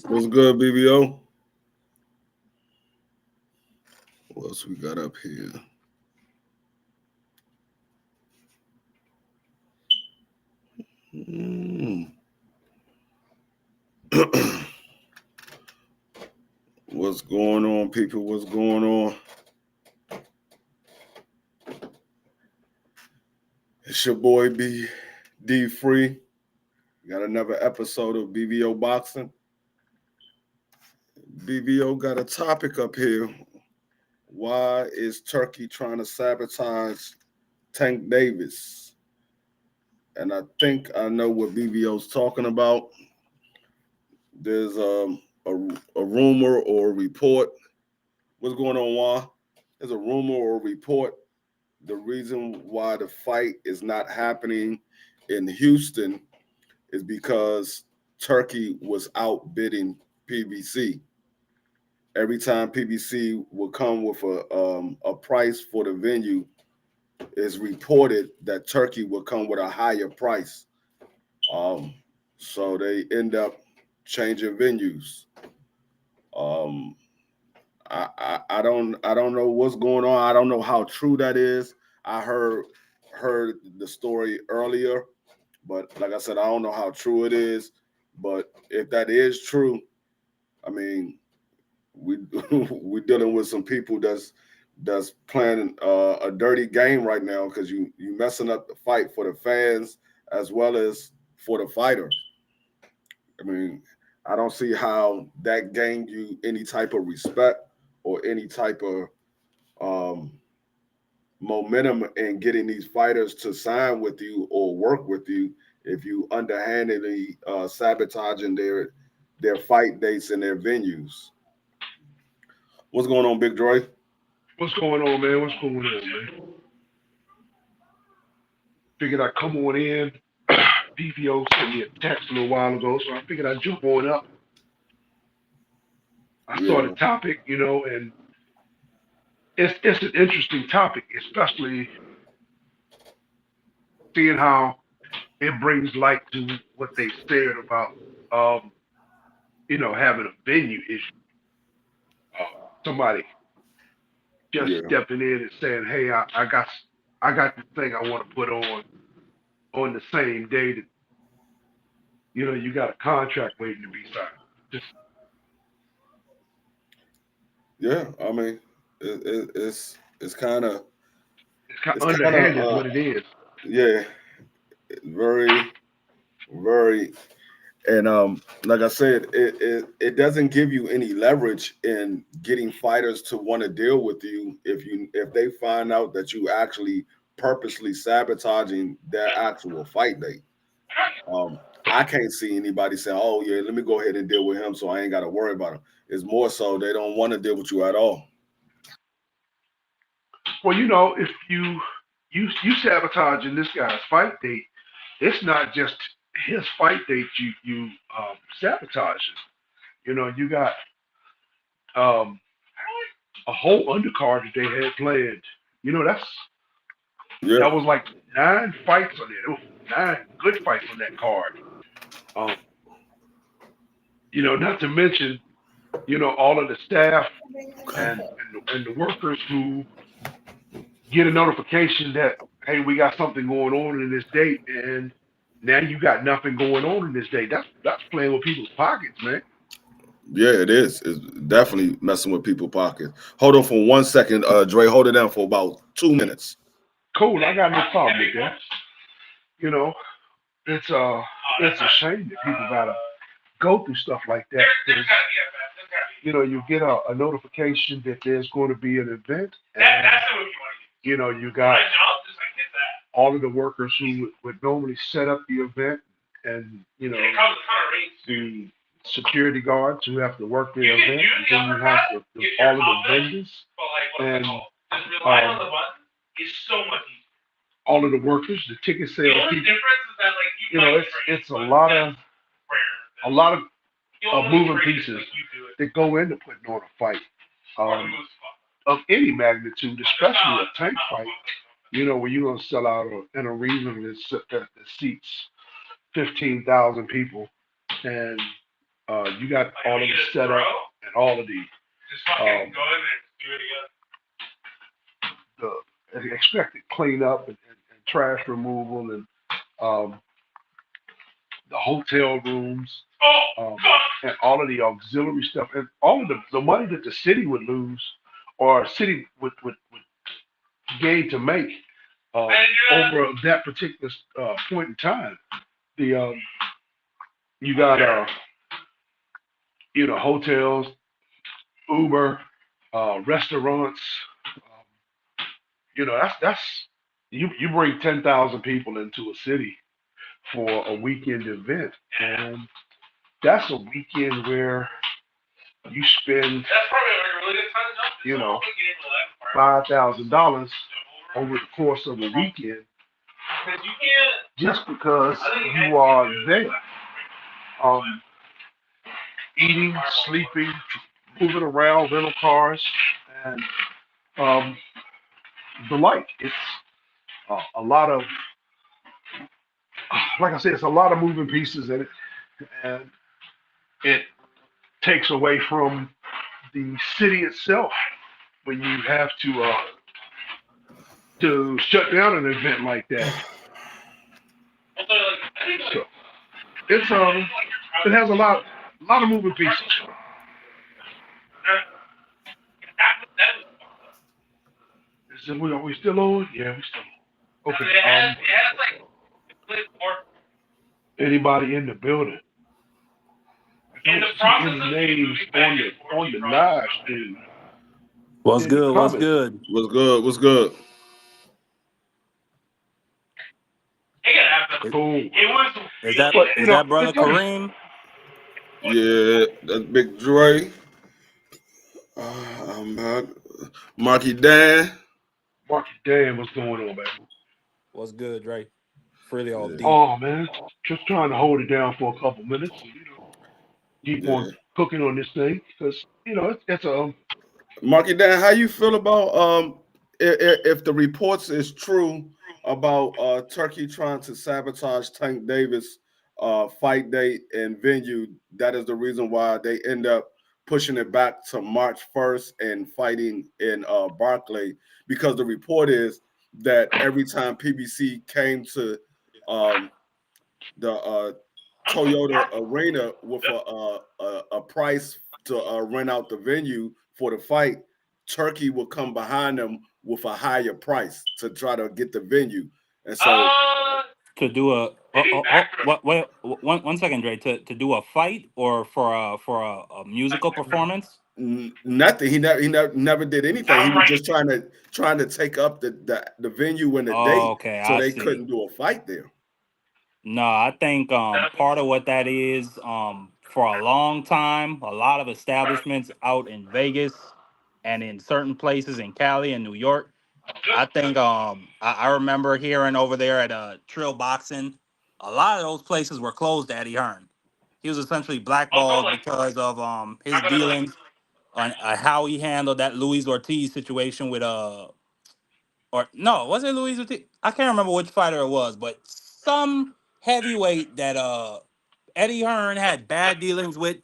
What's good, BBO? What else we got up here? Mm. What's going on, people? What's going on? It's your boy D Free. We got another episode of BBO Boxing. BBO got a topic up here. Why is Turkey trying to sabotage Tank Davis? And I think I know what BBO's talking about. There's a rumor or a report. What's going on, Juan? There's a rumor or a report. The reason why the fight is not happening in Houston is because Turkey was outbidding PBC. Every time PBC will come with a price for the venue, it's reported that Turkey will come with a higher price. So they end up changing venues. I don't know what's going on. I don't know how true that is. I heard the story earlier, but like I said, I don't know how true it is. But if that is true, I mean, we we're dealing with some people that's playing a dirty game right now because you messing up the fight for the fans as well as for the fighter. I mean, I don't see how that gained you any type of respect or any type of um, momentum in getting these fighters to sign with you or work with you if you underhandedly sabotaging their fight dates and their venues. What's going on, Big Dre? What's going on, man? What's going on, man? Figured I'd come on in. BVO sent me a text a little while ago, so I figured I'd jump on up. I saw the Yeah, topic, and it's an interesting topic, especially seeing how it brings light to what they said about, um, having a venue issue. Somebody just yeah, stepping in and saying, "Hey, I got this thing I want to put on the same day that you got a contract waiting to be signed." Just yeah. I mean, it's kind of it's kind it's of kind of underhanded what it is. yeah, very very. And like I said, it doesn't give you any leverage in getting fighters to want to deal with you if they find out that you actually purposely sabotaging their actual fight date. Um, I can't see anybody saying, "Oh yeah, let me go ahead and deal with him, so I ain't got to worry about him." It's more so they don't want to deal with you at all. Well, if you sabotaging this guy's fight date, it's not just his fight date you sabotaging. You got um, a whole undercard that they had planned. Yeah, That was like 9 fights on there. There was 9 good fights on that card. Um, not to mention, all of the staff and the workers who get a notification that, hey, we got something going on in this date, and now you got nothing going on in this date. That's playing with people's pockets, man. yeah, it is. It's definitely messing with people's pockets. Hold on for 1 second, Dre. Hold it down for about 2 minutes. Cool, I got no problem with that. You know, it's it's a shame that people gotta go through stuff like that. 'Cause, you get a notification that there's going to be an event, and you got all of the workers who would normally set up the event, and the security guards who have to work the event, and then you have all of the vendors and all of the workers, the ticket sales people. It's a lot of of moving pieces that go into putting on a fight um, of any magnitude, especially a tank fight. You know, where you're gonna sell out an arena that seats 15,000 people, and you got all of the setup and all of um, the expected cleanup and trash removal and um, the hotel rooms um, and all of the auxiliary stuff and all of the money that the city would lose or city would gain to make uh, over that particular point in time. The You got hotels, Uber, restaurants. Um, that's you bring 10,000 people into a city for a weekend event, and that's a weekend where you spend $5,000 over the course of a weekend just because you are there, um, eating, sleeping, moving around, rental cars, and um, the like. It's a lot of, like I said, it's a lot of moving pieces in it, and it takes away from the city itself when you have to shut down an event like that. So it's it has a lot of moving pieces. Are we still on? Yeah, we still on. Okay. Anybody in the building? I don't see any names on the live stream. What's Any good? What's comments? good? What's good? What's good? Is, Cool. that But is that brother it's like Kareem? Yeah, that's Big Dre. I'm back. Marky Dan. Marky, damn, what's going on, baby? What's good, Dre? Freely all Yeah, D. Oh man, just trying to hold it down for a couple minutes. Keep on yeah. cooking on this thing because it's a Marky Dan, how you feel about if the reports is true about Turkey trying to sabotage Tank Davis fight date and venue? That is the reason why they end up pushing it back to March 1st and fighting in Barclay, because the report is that every time PBC came to um, the Toyota Arena with a price to rent out the venue for the fight, Turkey will come behind them with a higher price to try to get the venue. And so To do a what wait one second, Dre. To do a fight or for a musical performance? nothing. He never did anything. He was just trying to take up the venue and the Oh, date, okay, so I they see. couldn't do a fight there. No, I think part of what that is for a long time, a lot of establishments out in Vegas and in certain places in Cali and New York. I think I remember hearing over there at Trill Boxing, a lot of those places were closed to Eddie Hearn. He was essentially blackballed because of his dealings on how he handled that Luis Ortiz situation with or no, was it Luis Ortiz? I can't remember which fighter it was, but some heavyweight that Eddie Hearn had bad dealings with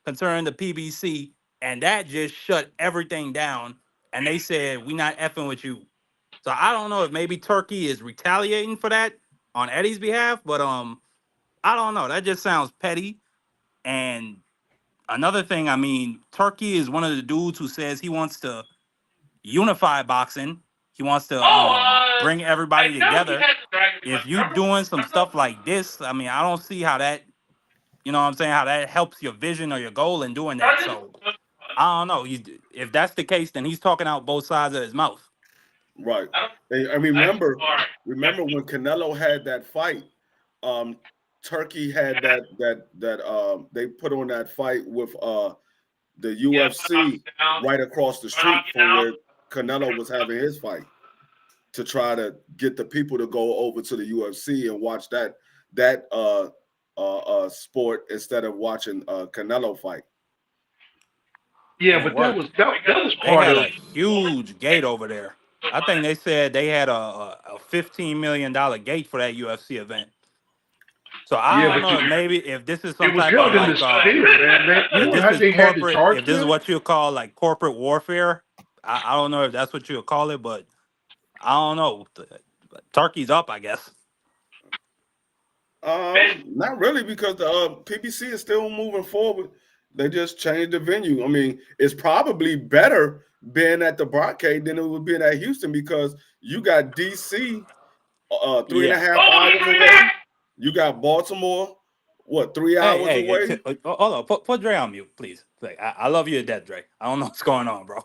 concerning the PBC, and that just shut everything down. And they said, "We not effing with you." So I don't know if maybe Turkey is retaliating for that on Eddie's behalf, but I don't know. That just sounds petty. And another thing, I mean, Turkey is one of the dudes who says he wants to unify boxing. He wants to bring everybody together. If you doing some stuff like this, I mean, I don't see how that, you know what I'm saying, how that helps your vision or your goal in doing that. So I don't know. If that's the case, then he's talking out both sides of his mouth. Right. And remember when Canelo had that fight, um, Turkey had that they put on that fight with the UFC right across the street from where Canelo was having his fight, to try to get the people to go over to the UFC and watch that sport instead of watching Canelo fight. Yeah, And it but that worked. was that was They part had of. a huge gate over there. I think they said they had a $15 million gate for that UFC event. So I Yeah, don't but know if maybe if this is it some was type of held in the like sphere, man. You if know this how is they had to corporate, charge if for this is that? what you call like corporate warfare. I don't know if that's what you would call it, but I don't know. Turkey's up, I guess. Not really, because the PBC is still moving forward. They just changed the venue. I mean, it's probably better being at the Barcade than it would be at Houston, because you got DC three and a Yeah. half hours away. You got Baltimore, what, 3 hours away? Hold on. Put Dre on mute, please. Like, I love you to death, Dre. I don't know what's going on, bro.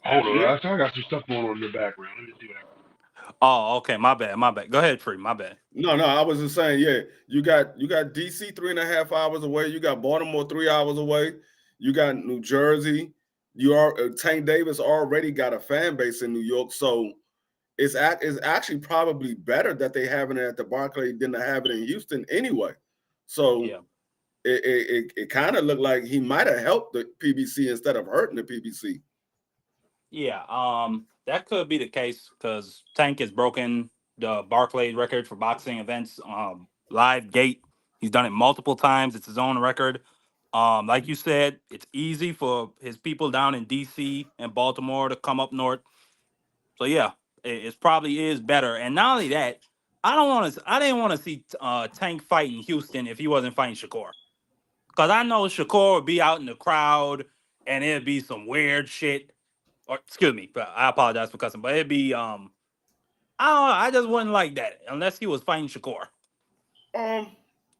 Hold on, Yeah. I got some stuff going on in the background. Let me do that. Oh, okay. My bad. My bad. Go ahead, Free. My bad. No, I was just saying, yeah, you got DC 3.5 hours away. You got Baltimore 3 hours away. You got New Jersey. You are Tank Davis already got a fan base in New York, so it's actually probably better that they having it at the Barclays than to have it in Houston anyway. So Yeah. it kind of looked like he might have helped the PBC instead of hurting the PBC. Yeah. That could be the case because Tank has broken the Barclays record for boxing events. Live gate. He's done it multiple times. It's his own record. Like you said, it's easy for his people down in DC and Baltimore to come up north. So yeah, it probably is better. And not only that, I didn't want to see Tank fighting Houston if he wasn't fighting Shakur. Cause I know Shakur would be out in the crowd and it'd be some weird shit. Or excuse me, but I apologize for cussing, but it'd be I don't know, I just wouldn't like that unless he was fighting Shakur. Um,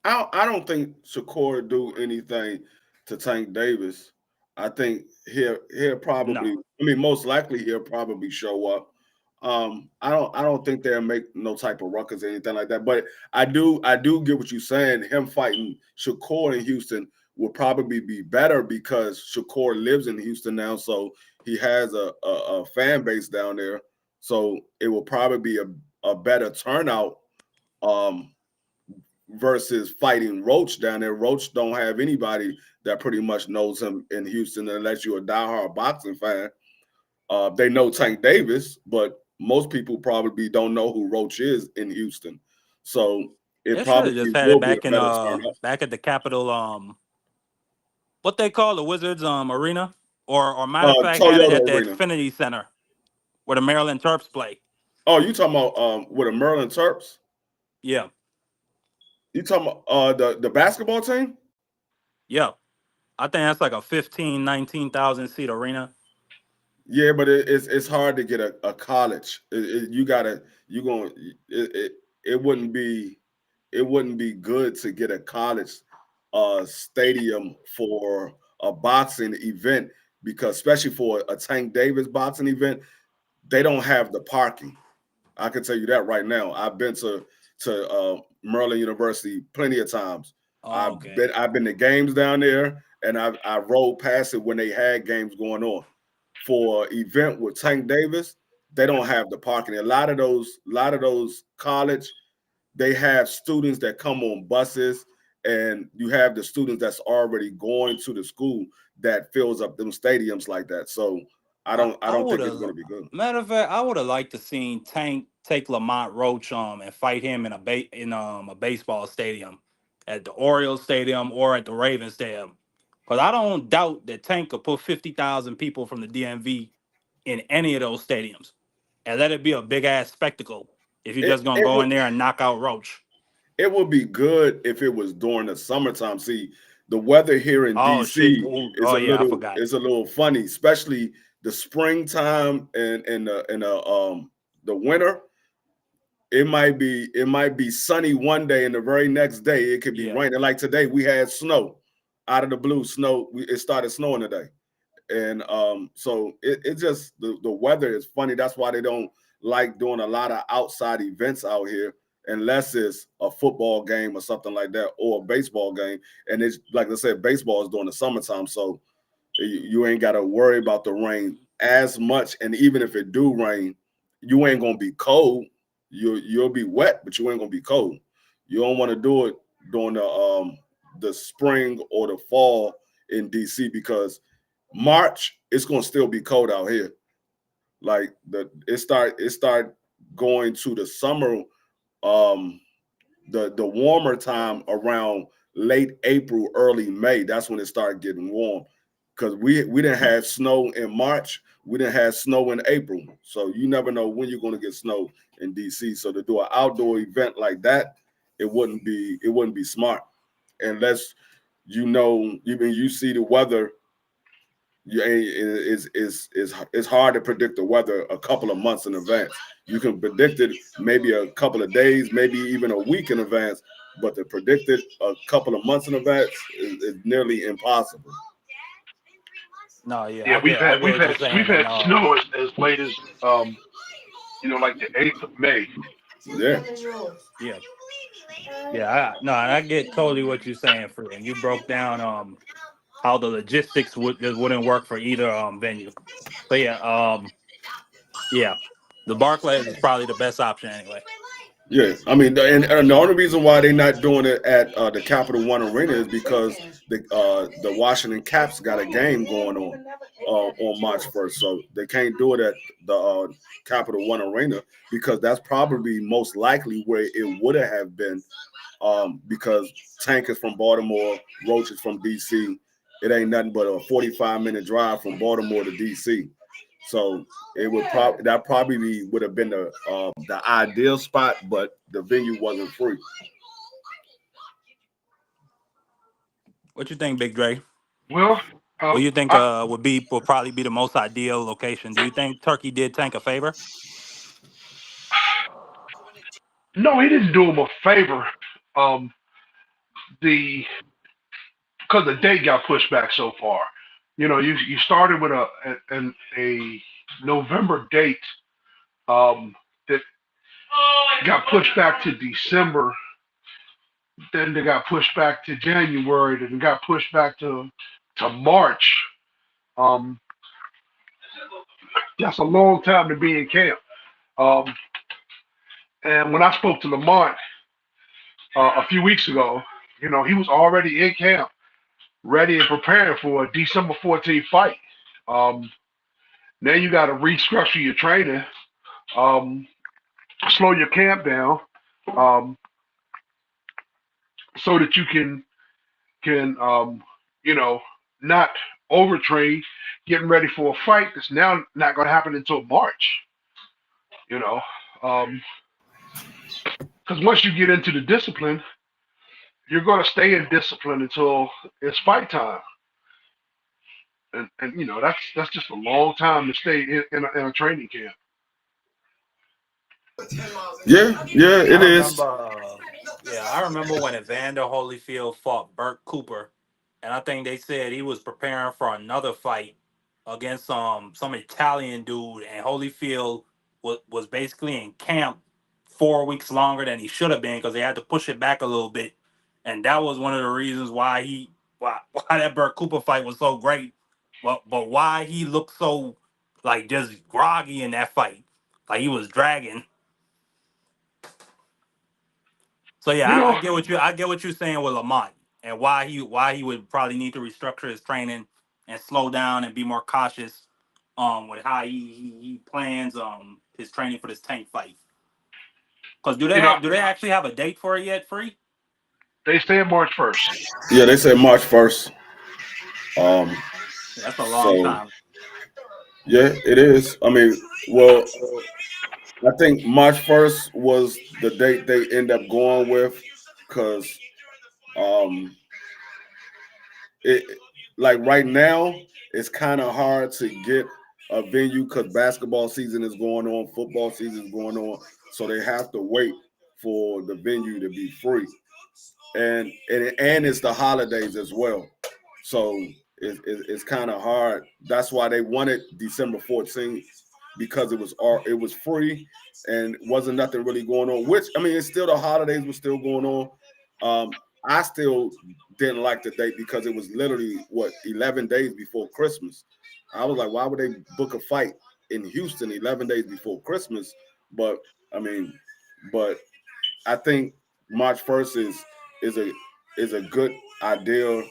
I don't think Shakur do anything to Tank Davis. I think he'll No. probably. I mean, most likely he'll probably show up. I don't think they'll make no type of ruckus or anything like that. But I do get what you're saying. Him fighting Shakur in Houston will probably be better because Shakur lives in Houston now, so he has a fan base down there. So it will probably be a better turnout. Um, versus fighting Roach down there. Roach don't have anybody that pretty much knows him in Houston unless you're a diehard boxing fan. They know Tank Davis, but most people probably don't know who Roach is in Houston. So it They should have probably just had it will be back a in better turnout. back at the Capitol what they call the Wizards arena. Or matter of fact had it Toyota at the Arena. Xfinity Center where the Maryland Terps play. Oh, you talking about with the Maryland Terps? Yeah. You talking about the basketball team? Yeah. I think that's like a 15, 19,000 seat arena. Yeah, but it's hard to get a college. You gotta you going it wouldn't be good to get a college stadium for a boxing event, because especially for a Tank Davis boxing event, they don't have the parking. I can tell you that right now. I've been to Maryland University plenty of times. Oh, okay. I've been to games down there, and I rode past it when they had games going on. For event with Tank Davis, they don't have the parking. A lot of those college, they have students that come on buses, and you have the students that's already going to the school that fills up them stadiums like that. So I I, don't I I don't would think it's have going to be good. matter of fact, I would have liked to seen Tank take Lamont Roach and fight him in a baseball stadium at the Orioles Stadium or at the Ravens Stadium. Because I don't doubt that Tank could put 50,000 people from the DMV in any of those stadiums. And let it be a big ass spectacle if you're It just gonna it go would in there and knock out Roach. it would be good if it was during the summertime. See, the weather here in Oh shit. DC Oh, is oh a yeah, I little forgot. is a little funny, especially the springtime and the winter. It might be sunny one day, and the very next day it could be Yeah. raining. Like today, we had snow out of the blue. It started snowing today, and so it just the weather is funny. That's why they don't like doing a lot of outside events out here unless it's a football game or something like that, or a baseball game. And it's like I said, baseball is during the summertime, so you ain't got to worry about the rain as much. And even if it do rain, you ain't gonna be cold. You'll be wet, but you ain't gonna be cold. You don't want to do it during the spring or the fall in DC because March it's gonna still be cold out here. Like it start going to the summer, um the warmer time around late April, early May. That's when it started getting warm. Because we didn't have snow in March, we didn't have snow in April. So you never know when you're gonna get snow in DC. So to do an outdoor event like that, it wouldn't be smart unless even you see the weather. It's hard to predict the weather a couple of months in advance. You can predict it maybe a couple of days, maybe even a week in advance, but to predict it a couple of months in advance is nearly impossible. No, yeah, Yeah, I get we've what you're had we've saying, and had snow as late as like the 8th of May. Yeah, yeah, yeah, no, and I get totally what you're saying, for and you broke down how the logistics wouldn't work for either venue. So yeah, yeah, the Barclays is probably the best option anyway. yeah. I mean, and the only reason why they're not doing it at the Capital One Arena is because the Washington Caps got a game going on March 1st, so they can't do it at the Capital One Arena because that's probably most likely where it would have been. Because Tank is from Baltimore, Roach is from DC. It ain't nothing but a 45-minute drive from Baltimore to DC. So that probably would have been the ideal spot, but the venue wasn't free. What you think, Big Dre? Well, What do you think I would probably be the most ideal location? Do you think Turkey did Tank a favor? no, he didn't do him a favor. Um, the because the date got pushed back so far. You started with a November date that got pushed back to December, then they got pushed back to January, then it got pushed back to March. Um, that's a long time to be in camp. Um, and when I spoke to Lamont a few weeks ago, he was already in camp, ready and preparing for a December 14th fight. Um, Now you got to restructure your training, um, slow your camp down, um, so that you can you know not overtrain, getting ready for a fight that's now not going to happen until March. You know, because once you get into the discipline, you're going to stay in discipline until it's fight time, and that's just a long time to stay in a training camp. Yeah, yeah, I it is. remember, yeah, I remember when Evander Holyfield fought Burt Cooper, and I think they said he was preparing for another fight against some Italian dude, and Holyfield was basically in camp 4 weeks longer than he should have been because they had to push it back a little bit, and that was one of the reasons why that Burt Cooper fight was so great, but why he looked so like just groggy in that fight, like he was dragging. So yeah, You I know, get what you're saying with Lamont and why he would probably need to restructure his training and slow down and be more cautious with how he plans his training for this tank fight. Because you know, do they actually have a date for it yet? Free? they say March 1st. Yeah, they said March 1st. Um, Yeah, that's a long so time. yeah, it is. I mean, well, I think March 1st was the date they end up going with because um, it like right now it's kind of hard to get a venue because basketball season is going on, football season is going on, so they have to wait for the venue to be free, and it's the holidays as well, so it's kind of hard. That's why they wanted December 14th because it was free and wasn't nothing really going on. Which I mean, it's still the holidays were still going on. Um, I still didn't like the date because it was literally 11 days before Christmas. I was like, why would they book a fight in Houston 11 days before Christmas? But I mean, but I think March 1st is a is a good ideal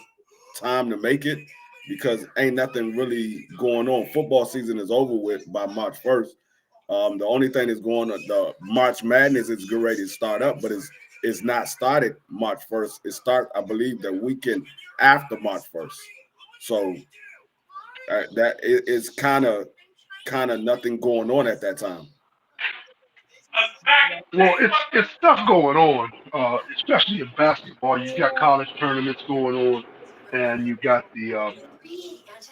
time to make it because ain't nothing really going on. Football season is over with by March 1st. The only thing that's going on, the March Madness is getting ready to start up, but it's not started March 1st. It start, I believe, the weekend after March 1st. So that is kind of nothing going on at that time. Well, it's stuff going on, especially in basketball. You got college tournaments going on, and you got the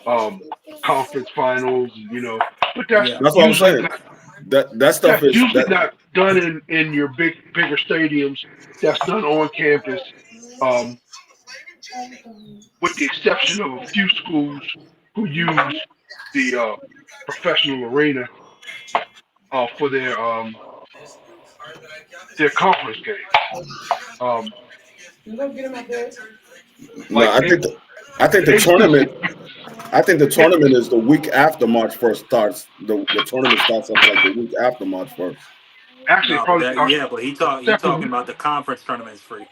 um, conference finals. But Yeah. That's what I'm saying. That stuff that's is usually that. not done in your bigger stadiums. That's done on campus, um, with the exception of a few schools who use the professional arena for their conference games. Um, No, like I think I think the the ACC. tournament. I think the Yeah, tournament is the week after March 1st starts. The tournament starts up like the week after March 1st. actually, it No, but probably that starts yeah, but the he second talking week. about the conference tournaments free.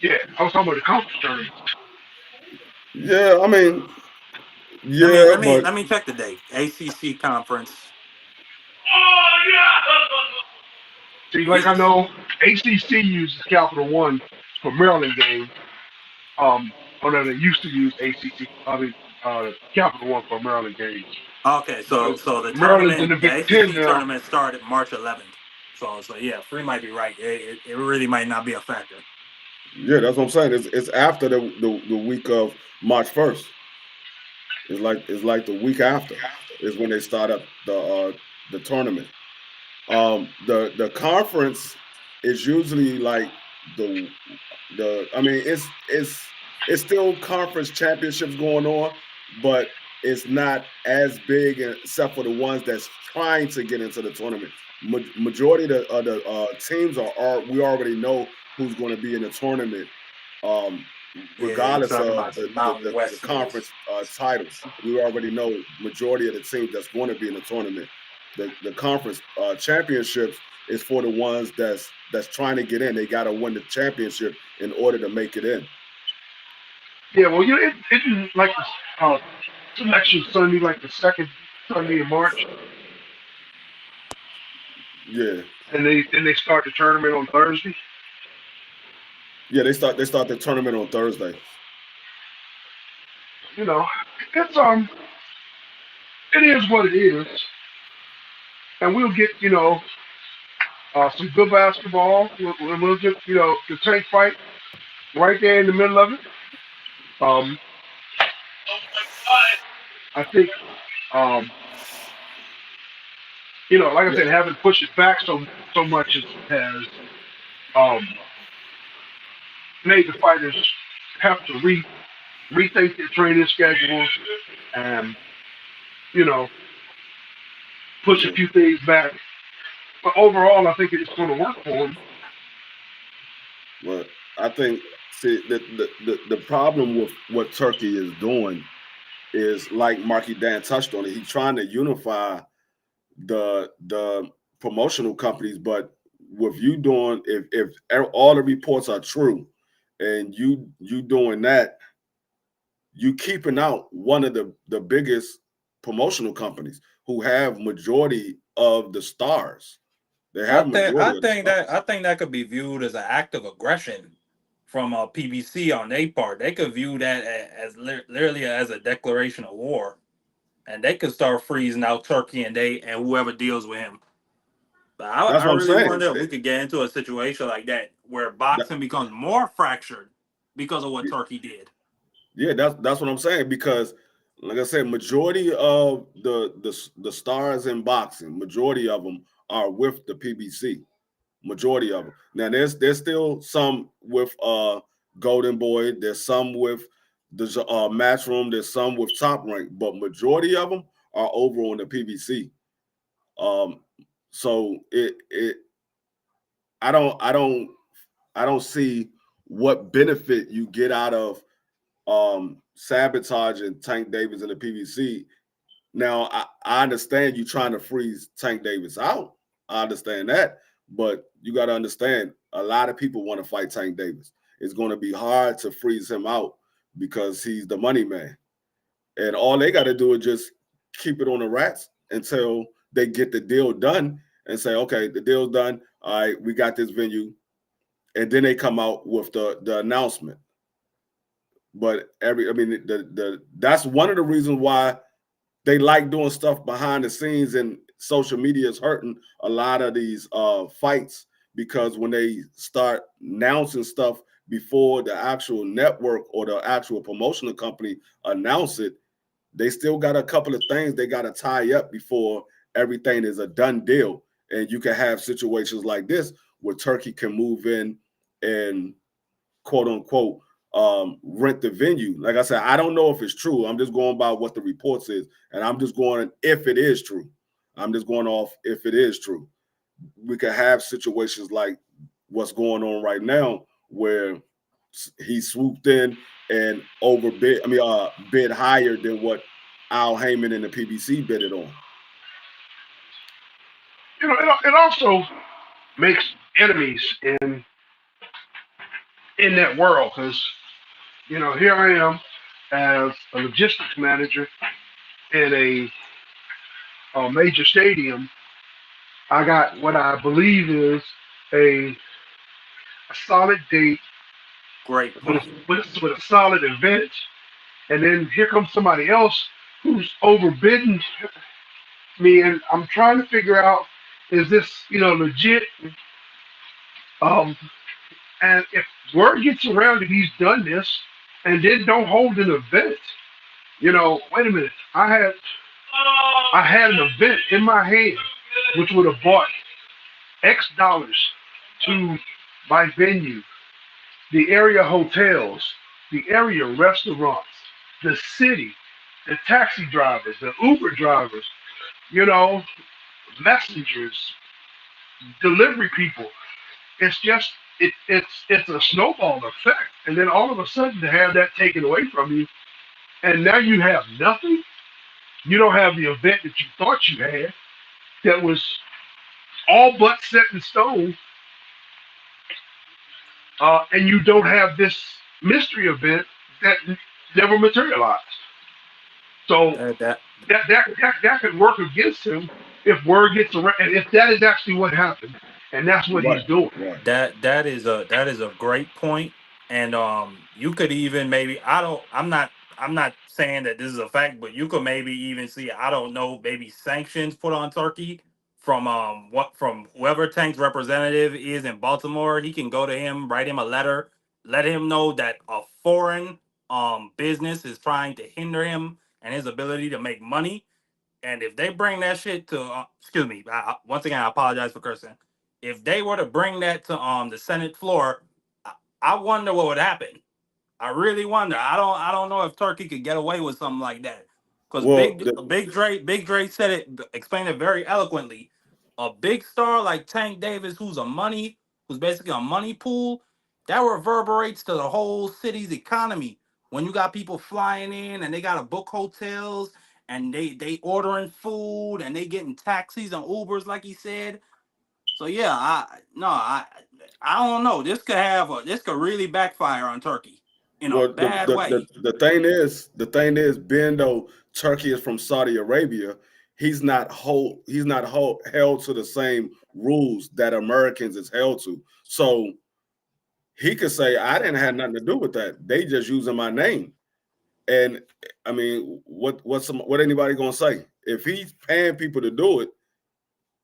Yeah, I was talking about the conference tournament. Yeah, I mean, yeah, but Let me check the date. ACC conference. See, like I He know ACC uses Capital One for Maryland games. Or no, they used to use ACC. I mean, Capital One for Maryland games okay. because So Maryland's in the the Big Ten ACC now. tournament started March 11th. So yeah, free might be right. It really might not be a factor. yeah, that's what I'm saying. It's after the week of March 1st. It's like the week after is when they start up the tournament. The conference is usually like the I mean it's still conference championships going on, but it's not as big except for the ones that's trying to get into the tournament. Majority of the teams are we already know who's going to be in the tournament, um, Yeah, you regardless talking of about the Mountain the West schools. conference titles. We already know majority of the teams that's going to be in the tournament. The conference championships is for the ones that's trying to get in. They got to win the championship in order to make it in. Yeah, well, it didn't like the selection Sunday, like the second Sunday in March, Yeah, and they start the tournament on Thursday. yeah. They start the tournament on Thursday. You know, it's it is what it is, and we'll get some good basketball. We'll get the tank fight right there in the middle of it. Um, I think um, like I Yeah, said, having pushed it back so much has um, made the fighters have to rethink their training schedules and you know push a yeah. few things back. But overall, I think it's going to work for them. But I think see the problem with what Turkey is doing is like Marky Dan touched on it. He's trying to unify the promotional companies, but with you doing if all the reports are true and you doing that, you keeping out one of the biggest promotional companies who have majority of the stars. They have majority of the stars. I think that could be viewed as an act of aggression from PBC on their part. They could view that as literally as a declaration of war, and they could start freezing out Turkey and whoever deals with him. But That's I what I'm really saying. wonder if we could get into a situation like that where That- boxing becomes more fractured because of what Turkey did. yeah, that's what I'm saying because, like I said, majority of the stars in boxing, majority of them are with the PBC. Majority of them. Now there's still some with Golden Boy. There's some with the Matchroom. There's some with Top Rank, but majority of them are over on the PBC. Um, so it I don't I don't I don't see what benefit you get out of sabotage and Tank Davis in the PBC. Now I understand you trying to freeze Tank Davis out. I understand that, but you got to understand a lot of people want to fight Tank Davis. It's going to be hard to freeze him out because he's the money man. And all they got to do is just keep it on the rats until they get the deal done and say, okay, the deal's done. All right, we got this venue. And then they come out with the announcement. But that's one of the reasons why they like doing stuff behind the scenes, and social media is hurting a lot of these fights, because when they start announcing stuff before the actual network or the actual promotional company announce it, they still got a couple of things they got to tie up before everything is a done deal. And you can have situations like this where Turkey can move in and quote unquote rent the venue. Like I said, I don't know if it's true. I'm just going by what the reports is, and I'm just going if it is true. I'm just going off if it is true. We could have situations like what's going on right now, where he swooped in and overbid. Bid higher than what Al Heyman and the PBC bid it on. It also makes enemies in that world, because here I am as a logistics manager in a major stadium. I got what I believe is a, a solid date Great point. with a solid event, and then here comes somebody else who's overbidding me, and I'm trying to figure out, is this legit? Um, and if word gets around that he's done this, and then don't hold an event, wait a minute, I had an event in my hand which would have bought X dollars to my venue, the area hotels, the area restaurants, the city, the taxi drivers, the Uber drivers, you know, messengers, delivery people. It's just it's a snowball effect, and then all of a sudden to have that taken away from you, and now you have nothing. You don't have the event that you thought you had that was all but set in stone, and you don't have this mystery event that never materialized. So That that could work against him if word gets around, and if that is actually what happened, and that's what Right, he's doing. right. that is a great point. And you could even maybe, I'm not saying that this is a fact, but you could maybe even see, I don't know, maybe sanctions put on Turkey from from whoever Tank's representative is in Baltimore. He can go to him, write him a letter, let him know that a foreign business is trying to hinder him and his ability to make money. And if they bring that shit to, excuse me, once again, I apologize for cursing. If they were to bring that to the Senate floor, I wonder what would happen. I really wonder. I don't know if Turkey could get away with something like that. Because Well, Big Dre said it, explained it very eloquently. A big star like Tank Davis, who's basically a money pool, that reverberates to the whole city's economy. When you got people flying in and they gotta book hotels and they ordering food and they getting taxis and Ubers, like he said. So yeah, I don't know. This could really backfire on Turkey in a well, bad way. the thing is, being though Turkey is from Saudi Arabia, held to the same rules that Americans is held to. So he could say, I didn't have nothing to do with that. They just using my name. And what anybody gonna say? If he's paying people to do it,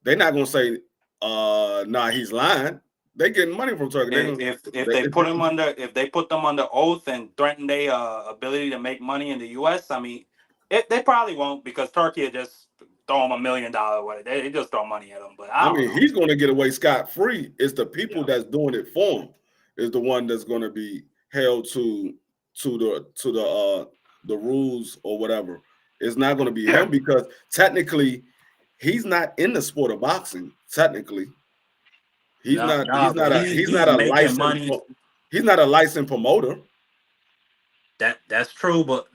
they're not gonna say, nah, he's lying. They getting money from Turkey. They gonna If they, they put them under oath and threaten their ability to make money in the U.S., I mean, they probably won't, because Turkey will just throw them $1 million away. They just throw money at them. But I I don't mean, know. he's gonna get away scot free. It's the people Yeah. that's doing it for him is the one that's gonna be held to the rules or whatever. It's not gonna be Yeah, him, because technically he's not in the sport of boxing. Technically, he's No, not. no, but He's he's not a making licensed. money. He's not a licensed promoter. That's true. But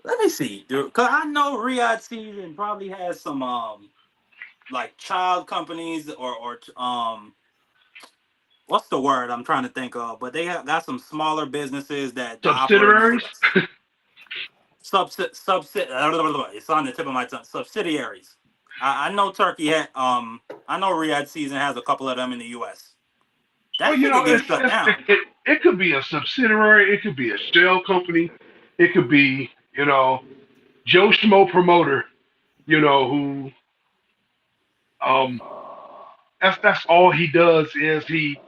let me see, dude, because I know Riyadh Season probably has some like child companies or what's the word I'm trying to think of? But they have got some smaller businesses that operate under Subsidiaries. it's on the tip of my tongue. Subsidiaries. I know Turkey had I know Riyadh Season has a couple of them in the US. Well, That shit could get shut down. it could be a subsidiary. It could be a shell company. It could be, Joe Schmo promoter, who um that's all he does is he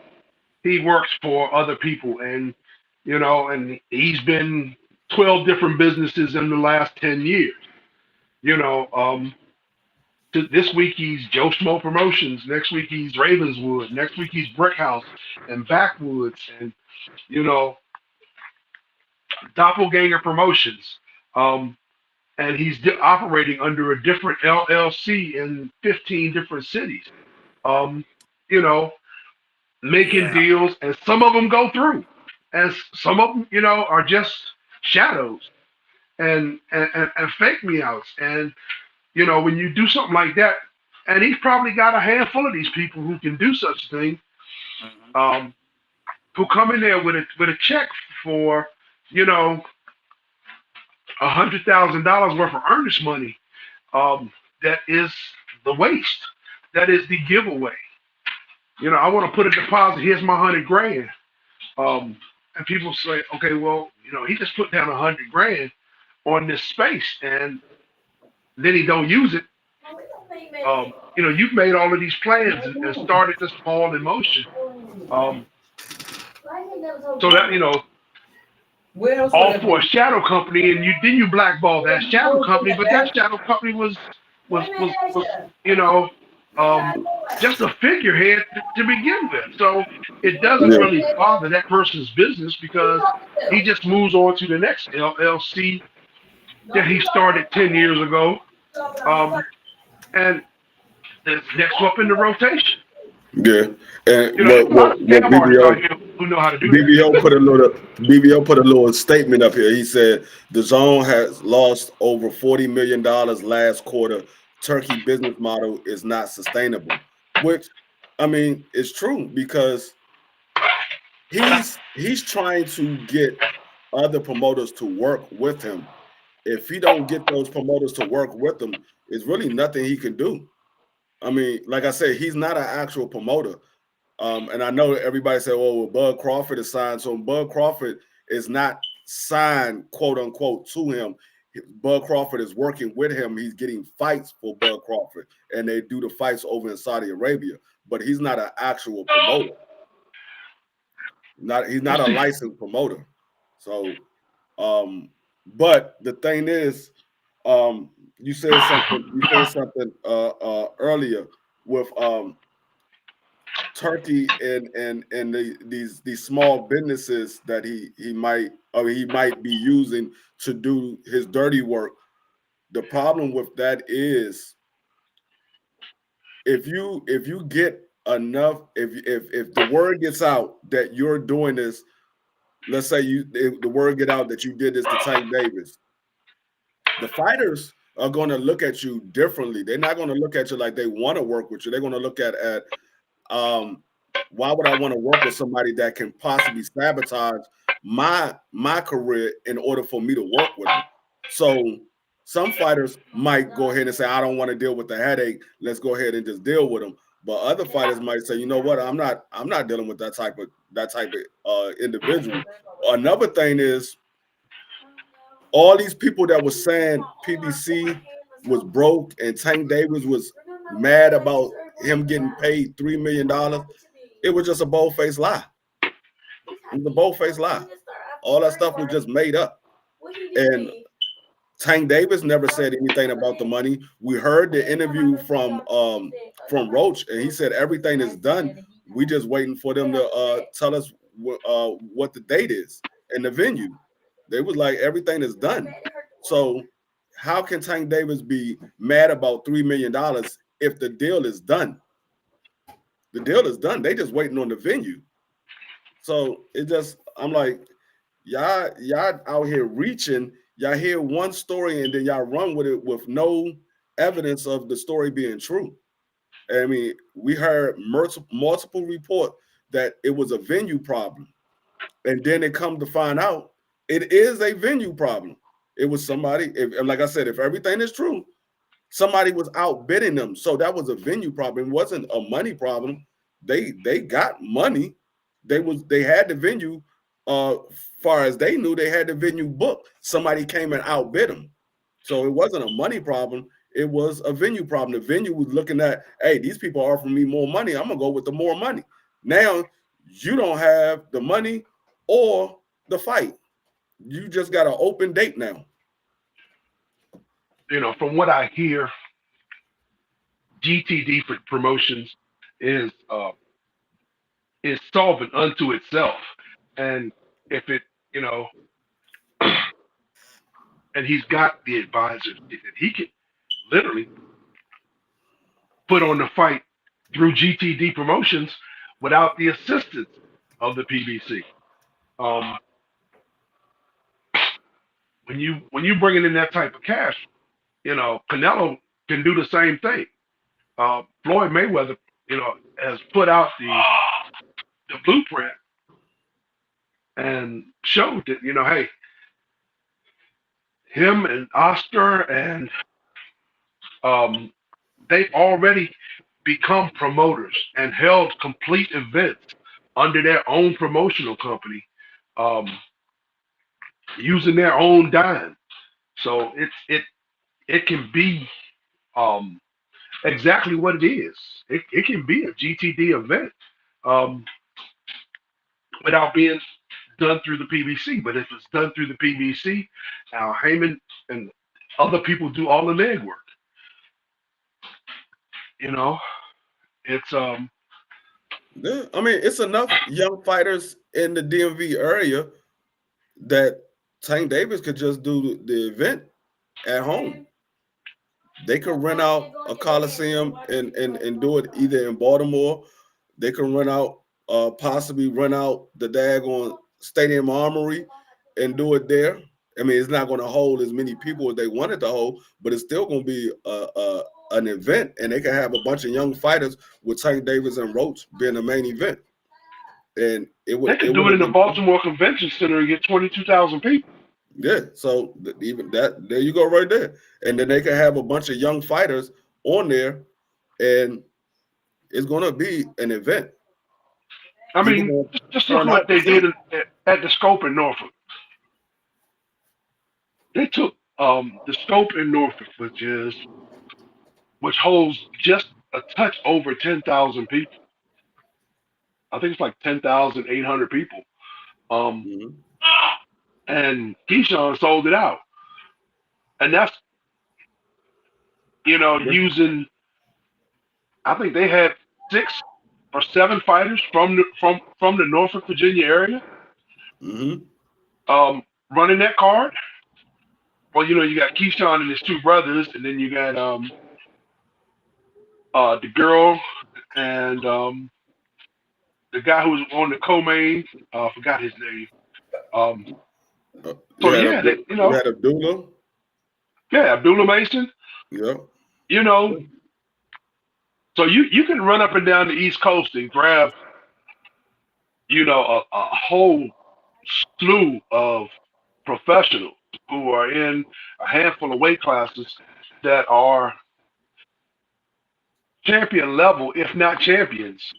works for other people, and he's been 12 different businesses in the last 10 years. You know, this week he's Joe Schmo Promotions. Next week he's Ravenswood. Next week he's Brickhouse and Backwoods and you know Doppelganger Promotions. Um, and he's operating under a different LLC in 15 different cities. Um, you know, making Yeah. deals, and some of them go through, and some of them, are just shadows and fake me outs. And when you do something like that, and he's probably got a handful of these people who can do such a thing, Hmm. um, who come in there with a check for, you know, $100,000 worth of earnest money. That is the waste. That is the giveaway. I want to put a deposit. Here's my 100 grand. And people say, okay, well, he just put down 100 grand on this space, and then he don't use it. You've made all of these plans and started this ball in motion. Um, so that all for a shadow company, and you blackball that shadow company, but that shadow company was you know um, just a figurehead to begin with. So it doesn't Yeah. really bother that person's business because he just moves on to the next LLC that he started 10 years ago, and it's next up in the rotation. Yeah. And There's a lot of what scam artists out here who know how to do that. BBO put a little statement up here. He said the zone has lost over $40 million last quarter. Turkey business model is not sustainable, which I mean is true because he's trying to get other promoters to work with him. If he don't get those promoters to work with him, it's really nothing he can do. I mean, like I said, he's not an actual promoter. And I know that everybody said, "Oh, well, Bud Crawford is signed." So Bud Crawford is not signed, quote unquote, to him. Bud Crawford is working with him. He's getting fights for Bud Crawford, and they do the fights over in Saudi Arabia. But he's not an actual promoter. He's Well, not a see, licensed promoter. So, but the thing is, you said something. You said something earlier with Turkey and these small businesses that he might be using to do his dirty work. The problem with that is if you get enough if the word gets out that you're doing this, let's say if the word get out that you did this to Tank Davis, the fighters are going to look at you differently. They're not going to look at you like they want to work with you. They're going to look at um, why would I want to work with somebody that can possibly sabotage my career in order for me to work with them? So some fighters might go ahead and say, I don't want to deal with the headache. Let's go ahead and just deal with them. But other fighters might say, you know what, I'm not dealing with that type of individual. Another thing is all these people that were saying PBC was broke and Tank Davis was mad about him getting paid $3 million. It was just a bold-faced lie. It was a bold-faced lie. All that stuff was just made up. And Tank Davis never said anything about the money. We heard the interview from Roach, and he said everything is done. We just waiting for them to tell us what the date is and the venue. They was like everything is done. So how can Tank Davis be mad about $3 million if the deal is done? The deal is done. They just waiting on the venue. So I'm like, y'all out here reaching. Y'all hear one story and then y'all run with it with no evidence of the story being true. I mean, we heard multiple reports that it was a venue problem. And then it come to find out it is a venue problem. It was somebody, and like I said, if everything is true, somebody was outbidding them. So that was a venue problem. It wasn't a money problem. They got money. They had the venue. Far as they knew, they had the venue booked. Somebody came and outbid them. So it wasn't a money problem. It was a venue problem. The venue was looking at, hey, these people are offering me more money. I'm gonna go with the more money. Now you don't have the money or the fight. You just got an open date now. From what I hear, GTD promotions is solvent unto itself, and if it, and he's got the advisors that he can literally put on the fight through GTD promotions without the assistance of the PBC. When you bringing in that type of cash, Canelo can do the same thing. Floyd Mayweather, has put out the blueprint and showed that, hey, him and Oscar and they've already become promoters and held complete events under their own promotional company, using their own dime. So it can be exactly what it is. It can be a GTD event without being done through the PBC. But if it's done through the PBC, Al Heyman and other people do all the legwork. It's Yeah, I mean, it's enough young fighters in the DMV area that Tank Davis could just do the event at home. They could rent out a coliseum and do it either in Baltimore. They can rent out, possibly rent out the daggone Stadium Armory and do it there. I mean, it's not going to hold as many people as they wanted to hold, but it's still going to be an event, and they can have a bunch of young fighters with Tank Davis and Roach being the main event. And it would they could do it in the Baltimore Convention Center and get 22,000 people. Yeah, so even that, there you go, right there. And then they can have a bunch of young fighters on there, and it's going to be an event. I mean, just look at what they did at the Scope in Norfolk. They took the Scope in Norfolk, which holds just a touch over 10,000 people. I think it's like 10,800 people. And Keyshawn sold it out. And that's, using, I think they had 6 or 7 fighters from the Norfolk, Virginia area, running that card. Well, you got Keyshawn and his 2 brothers, and then you got the girl and the guy who was on the co-main. I forgot his name. So yeah, you had Abdullah. Yeah, Abdullah Mason. Yeah. So you can run up and down the East Coast and grab, a whole slew of professionals who are in a handful of weight classes that are champion level, if not champions.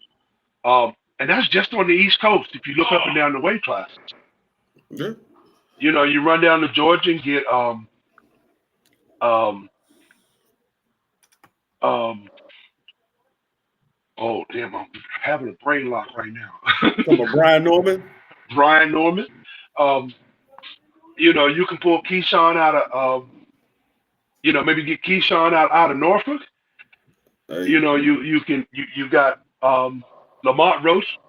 And that's just on the East Coast. If you look up and down the weight classes, yeah. You run down to Georgia and get oh damn, I'm having a brain lock right now. From Brian Norman. Brian Norman. You can pull Keyshawn out of maybe get Keyshawn out of Norfolk. Hey. You got Lamont Roach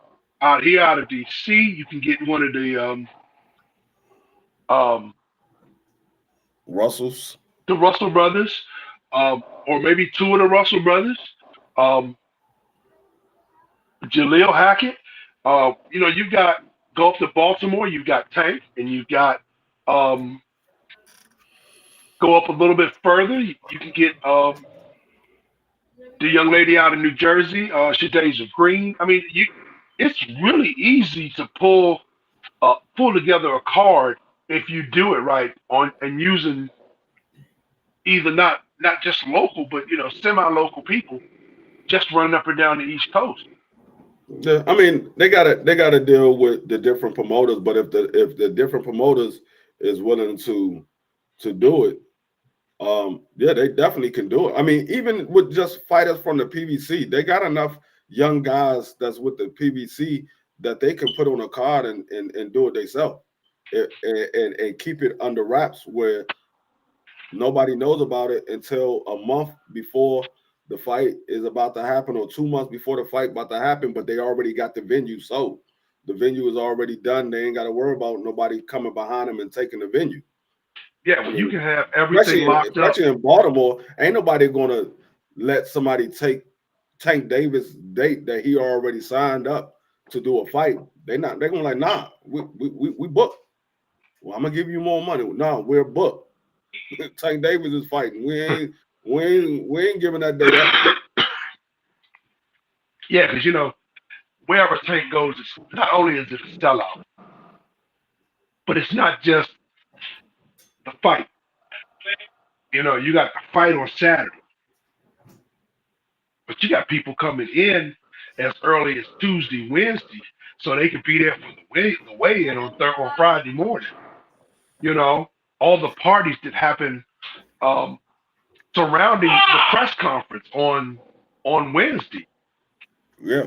out here out of DC. You can get one of the Russells. The Russell brothers, or maybe 2 of the Russell brothers. Jaleel Hackett. You've got go up to Baltimore, you've got Tank, and you've got go up a little bit further, you can get the young lady out of New Jersey, Shadeja Green. I mean, it's really easy to pull together a card if you do it right on and using either not just local, but semi-local people just running up and down the East Coast. I mean, they gotta deal with the different promoters, but if the different promoters is willing to do it, yeah, they definitely can do it. I mean, even with just fighters from the PVC, they got enough young guys that's with the PVC that they can put on a card and do it themselves, and keep it under wraps where nobody knows about it until a month before the fight is about to happen, or 2 months before the fight about to happen. But they already got the venue sold. The venue is already done. They ain't got to worry about nobody coming behind them and taking the venue. Yeah, I when you mean, can have everything locked up. especially in Baltimore, ain't nobody gonna let somebody take Tank Davis' date that he already signed up to do a fight. They're gonna like, nah, we booked. Well, I'm gonna give you more money. No, we're booked. Tank Davis is fighting. We ain't giving that date up. Yeah, because wherever Tank goes, it's not only is it a sellout, but it's not just the fight. You got the fight on Saturday, but you got people coming in as early as Tuesday, Wednesday, so they can be there for the weigh in on Friday morning. You know, all the parties that happen um, surrounding the press conference on Wednesday. Yeah,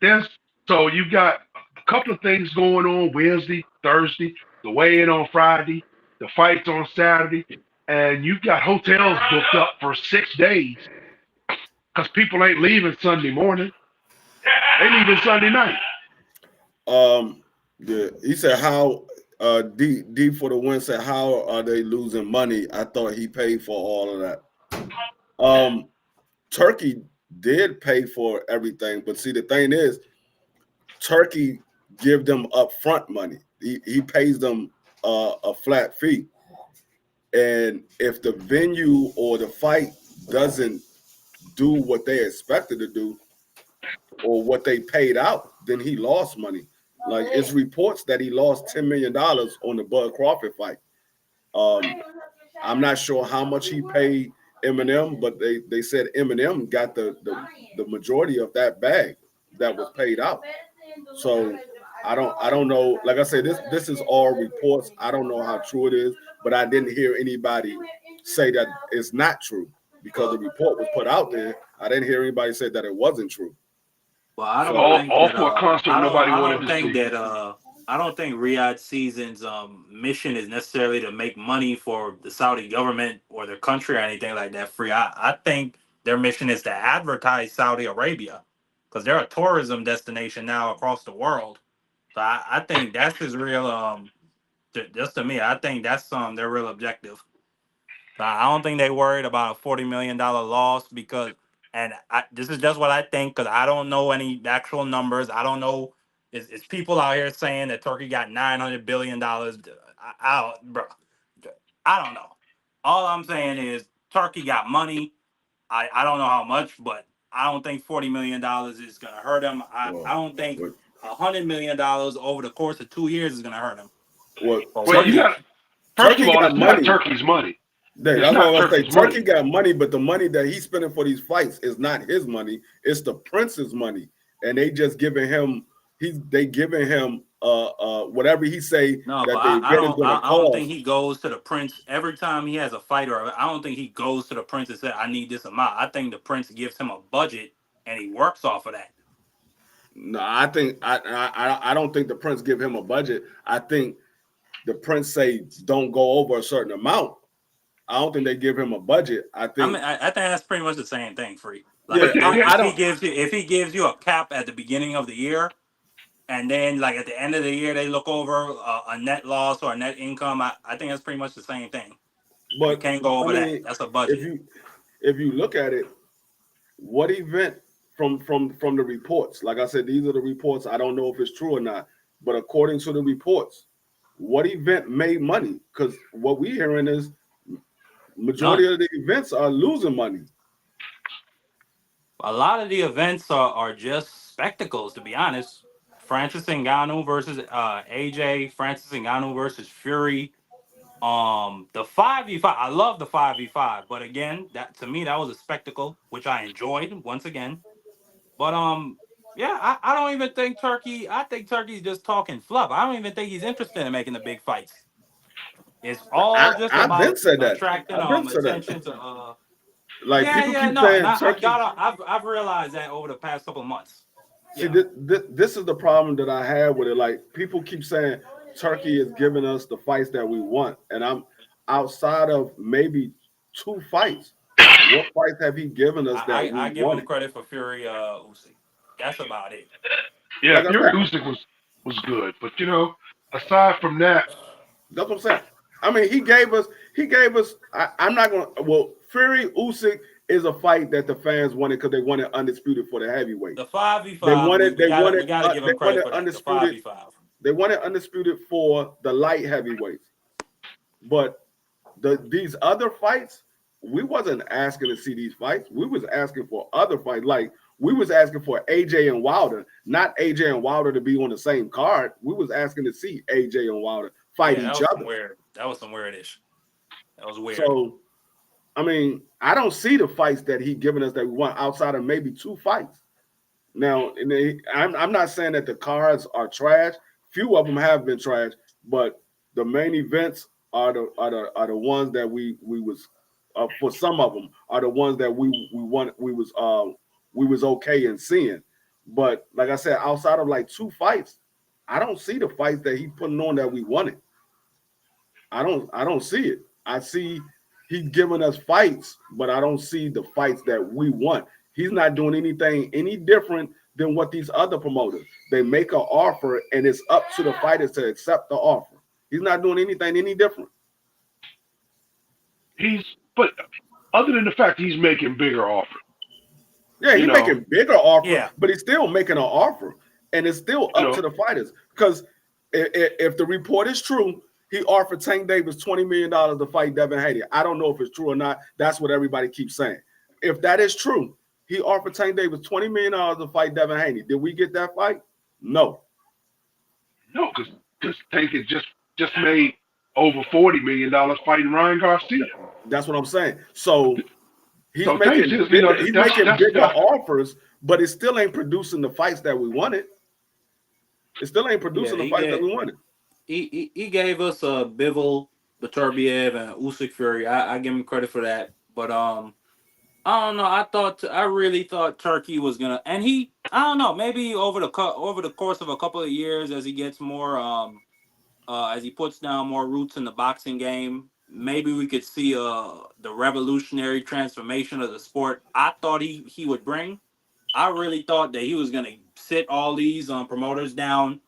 There's so you've got a couple of things going on Wednesday, Thursday, the weigh in on Friday, the fights on Saturday, and you've got hotels booked up for 6 days because people ain't leaving Sunday morning. They leaving Sunday night. yeah. He said how D for the win said how are they losing money? I thought he paid for all of that. Um, Turkey did pay for everything, but see the thing is, Turkey give them upfront money. He pays them a flat fee, and if the venue or the fight doesn't do what they expected to do or what they paid out, then he lost money. Like it's reports that he lost $10 million on the Bud Crawford fight. Um, I'm not sure how much he paid Eminem, but they said Eminem got the majority of that bag that was paid out. So I don't know. Like I said, this is all reports. I don't know how true it is, but I didn't hear anybody say that it's not true because the report was put out there. I didn't hear anybody say that it wasn't true. Well, I don't So think All that for a concert nobody wanted to see. I don't think Riyadh Season's mission is necessarily to make money for the Saudi government or their country or anything like that. Free. I think their mission is to advertise Saudi Arabia because they're a tourism destination now across the world. So I think that's his real just to me. I think that's their real objective. I don't think they worried about a $40 million loss because, and this is just what I think because I don't know any actual numbers. I don't know. It's people out here saying that Turkey got $900 billion. Bro, I don't know. All I'm saying is Turkey got money. I don't know how much, but I don't think $40 million is gonna hurt them. I well, don't think what $100 million over the course of 2 years is gonna hurt them. what For Well, one you Turkey thing. got first of Turkey all, got it's not money. Turkey's money. It's That's what I not was gonna say. Turkey's Turkey money. got money, but the money that he's spending for these fights is not his money. It's the prince's money, and they just giving him. They giving him whatever he say No, but that the event is gonna I don't think cost. he goes to the Prince every time he has a fight, or I don't think he goes to the Prince and said, "I need this amount." I think the Prince gives him a budget and he works off of that. No, I think I don't think the prince give him a budget. I think the prince say don't go over a certain amount. I don't think they give him a budget. I I think mean, I think that's pretty much the same thing, free. Like yeah. But I don't. if he gives you a cap at the beginning of the year, and then like at the end of the year they look over a net loss or a net income, I think that's pretty much the same thing. You But can't go I over that. mean, That's a if budget. you look at it, what event from the reports? Like I said, these are the reports. I don't know if it's true or not, but according to the reports, what event made money? Because what we hearing is majority None. of the events are losing money. A lot of the events are just spectacles, to be honest. Francis Ngannou versus AJ, Francis Ngannou versus Fury. The 5v5, I love the 5v5, but again, that to me that was a spectacle, which I enjoyed once again. But yeah, I don't even think Turkey. I think Turkey's just talking fluff. I don't even think he's interested in making the big fights. It's all just I've been about said that. attracting I've been said that. attention to Like yeah, people yeah, keep no, and saying I've Turkey. got I've realized that over the past couple of months. See, Yeah, this is the problem that I have with it. Like people keep saying Turkey is giving us the fights that we want, and I'm outside of maybe two fights. What fights have he given us that we I give him wanted? credit for Fury Usyk. That's about it. Yeah, Like I Fury said, Usyk was good, but aside from that, that's what I'm saying. I mean, he gave us. I'm not gonna. Well, Fury Usyk is a fight that the fans wanted because they wanted undisputed for the heavyweight. The 5v5, They we wanted gotta give they him credit wanted for that. The undisputed. 5v5. They wanted undisputed for the light heavyweights. But these other fights, we wasn't asking to see these fights. We was asking for other fights. Like we was asking for AJ and Wilder, not AJ and Wilder to be on the same card. We was asking to see AJ and Wilder fight Yeah, that each was some other. weird. That was some weirdish. That was weird. So I mean, I don't see the fights that he giving us that we want outside of maybe two fights. Now, I'm not saying that the cards are trash. Few of them have been trash, but the main events are the ones that we was for some of them are the ones that we want we was okay in seeing. But like I said, outside of like two fights, I don't see the fights that he putting on that we wanted. I don't see it. I see he's giving us fights, but I don't see the fights that we want. He's not doing anything any different than what these other promoters. They make an offer and it's up to the fighters to accept the offer. He's not doing anything any different. but other than the fact he's making bigger offers, Yeah, you he's know, making bigger offer, Yeah, but he's still making an offer, and it's still you up know, to the fighters. Because if the report is true, he offered Tank Davis $20 million to fight Devin Haney. I don't know if it's true or not. That's what everybody keeps saying. If that is true, he offered Tank Davis $20 million to fight Devin Haney. Did we get that fight? No. no, because Tank had just made over $40 million fighting Ryan Garcia. That's what I'm saying. So he's So Tank making just, bigger, he's making bigger that's offers, but it still ain't producing the fights that we wanted. It still ain't yeah. producing the fights that we wanted. He gave us Bivol, Beterbiev, and Usyk Fury. I give him credit for that. But I don't know. I really thought Turkey was gonna, and he I don't know. Maybe over the course of a couple of years, as he gets more as he puts down more roots in the boxing game, maybe we could see the revolutionary transformation of the sport. I thought he would bring. I really thought that he was gonna sit all these promoters down,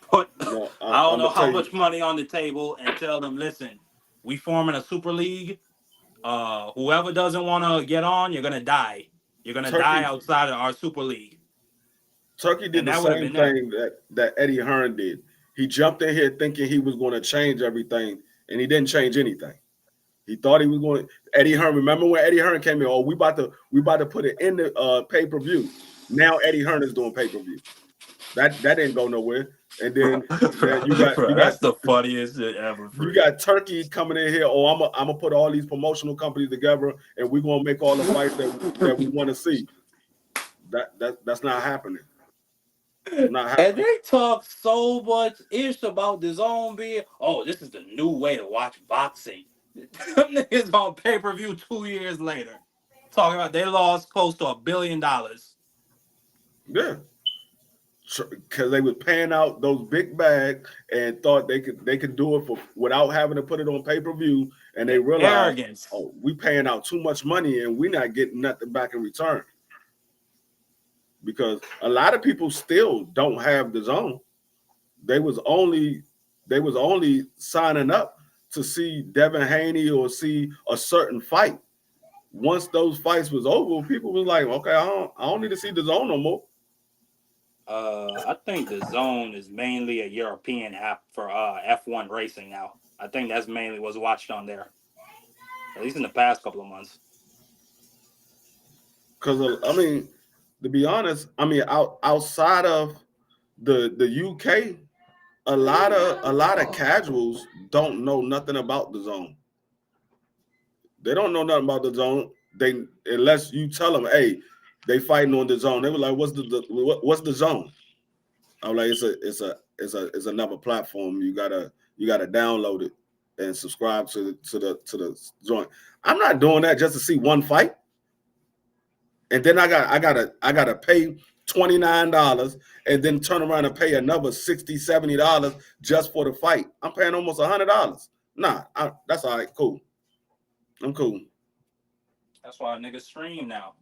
put No, I don't I'm know gonna how tell you, much money on the table, and tell them, listen, we forming a super league. Whoever doesn't want to get on, you're gonna die. You're gonna die Turkey outside of our super league, Turkey and did the that would have same been that. thing that Eddie Hearn did. He jumped in here thinking he was going to change everything, and he didn't change anything. He thought he was going. Eddie Hearn. Remember when Eddie Hearn came in? Oh, we about to put it in the pay per view. Now Eddie Hearn is doing pay per view. That didn't go nowhere. And then you got you got That's the funniest shit ever, you freak. got Turkey coming in here. Oh, I'm gonna put all these promotional companies together, and we're gonna make all the fights that we want to see. That's not happening. It's not And happening. they talk so much ish about the zone being, oh, this is the new way to watch boxing. Them niggas on pay per view 2 years later, talking about they lost close to $1 billion. Yeah, because they was paying out those big bags and thought they could do it for without having to put it on pay per view, and they The realized, arrogance. oh, we paying out too much money and we not getting nothing back in return because a lot of people still don't have the zone. They was only signing up to see Devin Haney or see a certain fight. Once those fights was over, people was like, okay, I don't need to see the zone no more. I think the zone is mainly a European app for F1 racing now. I think that's mainly what's watched on there, at least in the past couple of months. Because I mean, to be honest, I mean, outside of the UK, a lot of casuals don't know nothing about the zone. They don't know nothing about the zone. They unless you tell them, hey, they fighting on the zone. They were like, what's the zone? I'm like, it's another platform. You gotta download it and subscribe to the joint. I'm not doing that just to see one fight. And then I gotta pay $29 and then turn around and pay another $60, $70 just for the fight. I'm paying almost $100. Nah, that's all right. Cool. I'm cool. That's why niggas stream now.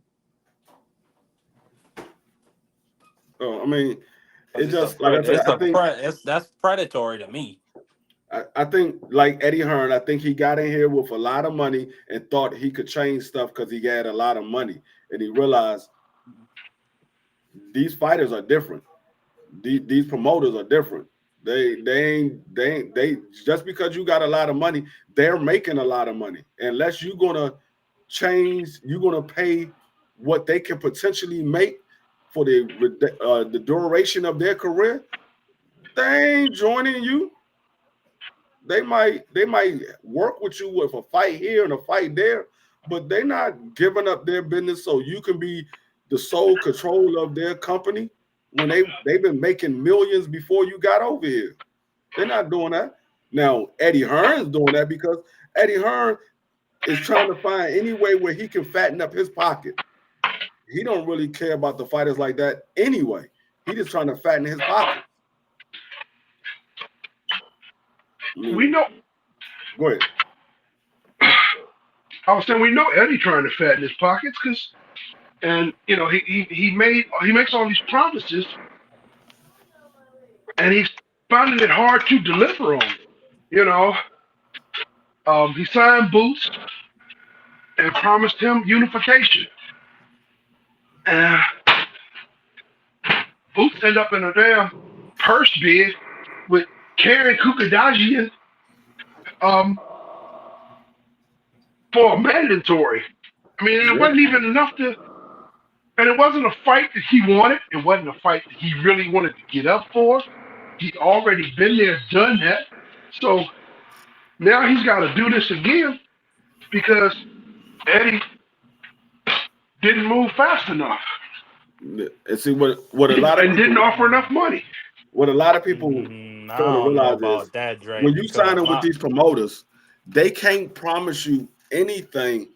I mean, it It's a just like I said. that's predatory to me. I think like Eddie Hearn. I think he got in here with a lot of money and thought he could change stuff because he had a lot of money, and he realized these fighters are different. These promoters are different. They just because you got a lot of money, they're making a lot of money. Unless you're gonna change, you're gonna pay what they can potentially make for the duration of their career. They ain't joining you. They might work with you with a fight here and a fight there, but they're not giving up their business so you can be the sole control of their company when they've been making millions before you got over here. They're not doing that. Now Eddie Hearn's doing that because Eddie Hearn is trying to find any way where he can fatten up his pocket. He don't really care about the fighters like that anyway. He just trying to fatten his pocket. We know. Go ahead. I was saying we know Eddie trying to fatten his pockets because, and you know he makes all these promises, and he's finding it hard to deliver on. You know, he signed Boots and promised him unification, and Boots ended up in a damn purse bid with Karen Kukadajian for a mandatory. I mean, it wasn't even enough to, and it wasn't a fight that he wanted. It wasn't a fight that he really wanted to get up for. He'd already been there, done that. So now he's got to do this again because Eddie didn't move fast enough. And see what a lot of and didn't offer enough money. What a lot of people I fail to don't know realize about is that, Dre. when you sign because in with these promoters, they can't promise you anything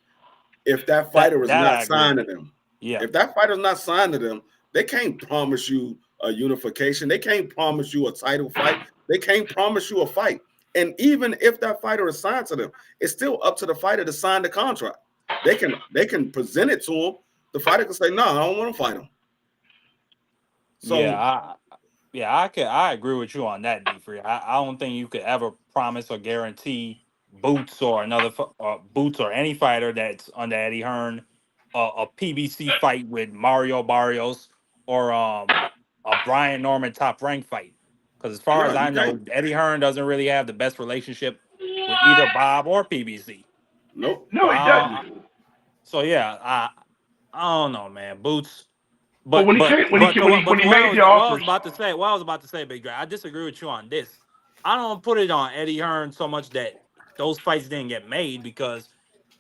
if that fighter is that not I agree signed to with. them. Yeah, If that fighter is not signed to them, they can't promise you a unification. They can't promise you a title fight. They can't promise you a fight. And even if that fighter is signed to them, it's still up to the fighter to sign the contract. They can present it to him. The fighter can say, "No, I don't want to fight him." So I agree with you on that, D Free. I don't think you could ever promise or guarantee Boots or Boots or any fighter that's under Eddie Hearn a PBC fight with Mario Barrios or a Brian Norman top rank fight. Because as far no, as you I can't. know, Eddie Hearn doesn't really have the best relationship with either Bob or PBC. Nope. So No, he doesn't. I don't know, man. Boots. But when he came, when he made the offers, What I was about to say, Big Dre, I disagree with you on this. I don't put it on Eddie Hearn so much that those fights didn't get made because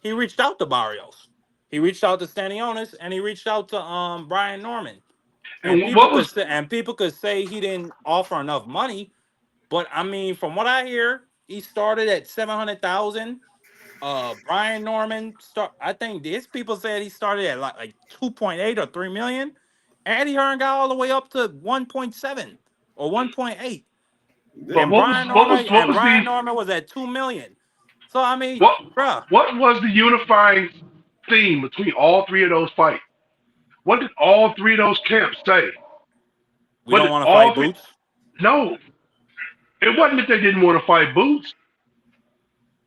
he reached out to Barrios, he reached out to Stanionis, and he reached out to Brian Norman, and and what was people could say he didn't offer enough money, but I mean, from what I hear, he started at 700,000. Brian Norman I think these people said he started at like 2.8 or 3 million. Eddie Hearn got all the way up to 1.7 or 1.8. Yeah. but And what was the Brian Norman was at 2 million. So I mean, what bruh, what was the unifying theme between all three of those fights? What did all three of those camps say? we What don't did want to all fight three? Boots. No, it wasn't that they didn't want to fight Boots.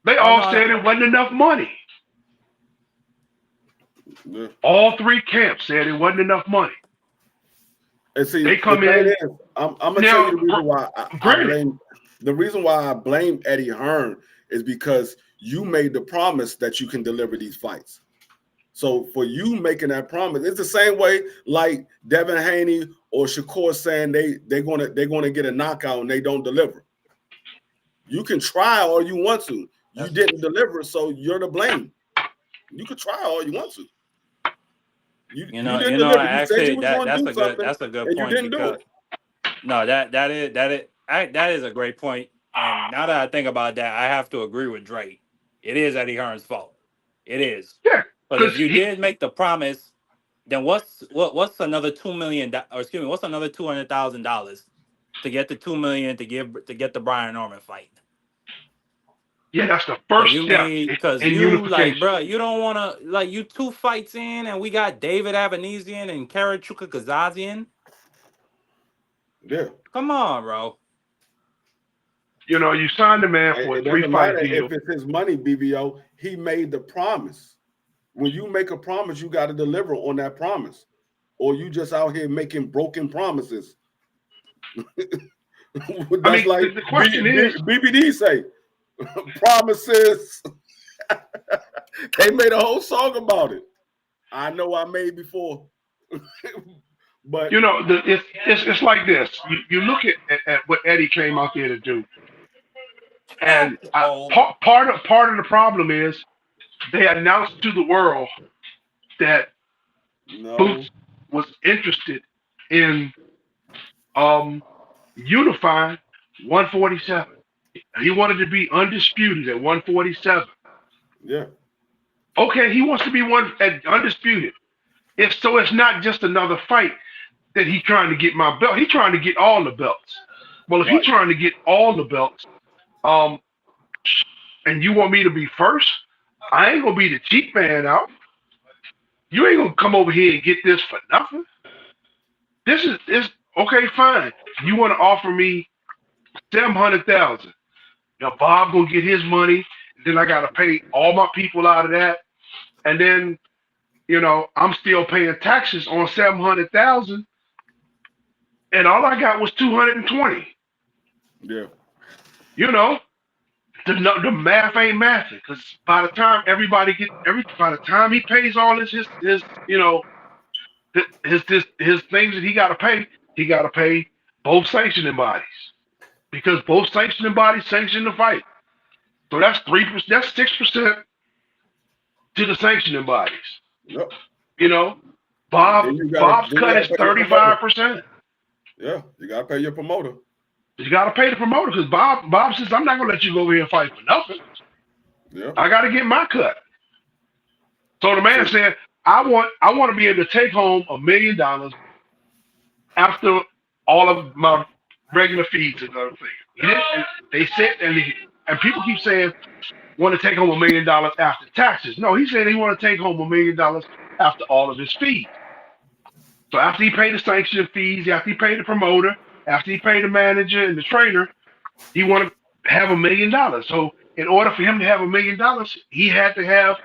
They Oh all no, said it wasn't enough money. Yeah. All three camps said it wasn't enough money. And see, They the come thing in is, I'm gonna tell now. you the reason why I Granted, blame Eddie Hearn is because you made the promise that you can deliver these fights. So for you making that promise, it's the same way like Devin Haney or Shakur saying they're gonna get a knockout and they don't deliver. You can try all you want to. You That's didn't deliver, so you're to blame. You could try all you want to. You didn't you know. deliver. You said you Actually, was going to do something, that's a good and you point didn't do because it. no, that is a great point. And now that I think about that, I have to agree with Drake. It is Eddie Hearn's fault. It is Yeah, because if because you he, did make the promise, then what's another or excuse me, what's another $200,000 to get the 2 million to get the Brian Norman fight? yeah, that's the Cause first you step made, cause in you like, unification. bro, you don't want to like you two fights in, and we got David Avanesian and Karachuka Kazazian. Yeah. Come on, bro. You signed the man for a It three doesn't fight matter deal. if it's his money, BBO. He made the promise. When you make a promise, you got to deliver on that promise, or you just out here making broken promises. I That's mean, like the question is, BBD say, promises. They made a whole song about it. I know I made before, but it's like this. You look at what Eddie came out there to do, and Oh, part of the problem is they announced to the world that no, Boots was interested in um unifying 147. He wanted to be undisputed at 147. yeah, Okay, he wants to be one at undisputed. It's not just another fight that he's trying to get my belt. He's trying to get all the belts. Well, if he's right, trying to get all the belts, um, and you want me to be first, I ain't gonna be the cheap man out. You ain't gonna come over here and get this for nothing. This okay, fine. You want to offer me 700,000? Now Bob gonna get his money, and then I gotta pay all my people out of that, and then I'm still paying taxes on 700,000, and all I got was 220. yeah, You know, the math ain't mathing because by the time by the time he pays all his his things that he got to pay both sanctioning bodies because both sanctioning bodies sanction the fight. So that's 3%. That's 6% to the sanctioning bodies. yep. You know, Bob's Then you cut gotta is pay your promoter. 35%. Yeah, you gotta pay your promoter. You got to pay the promoter because Bob says I'm not gonna let you go over here and fight for nothing. Yeah. I got to get my cut. So the man So said, I want to be able to take home $1 million after all of my regular fees and other things. They said, and people keep saying want to take home $1 million after taxes. No, he said he want to take home $1 million after all of his fees. So after he paid the sanction fees, after he paid the promoter, after he paid the manager and the trainer, he want to have $1 million. So in order for him to have $1 million, he had to have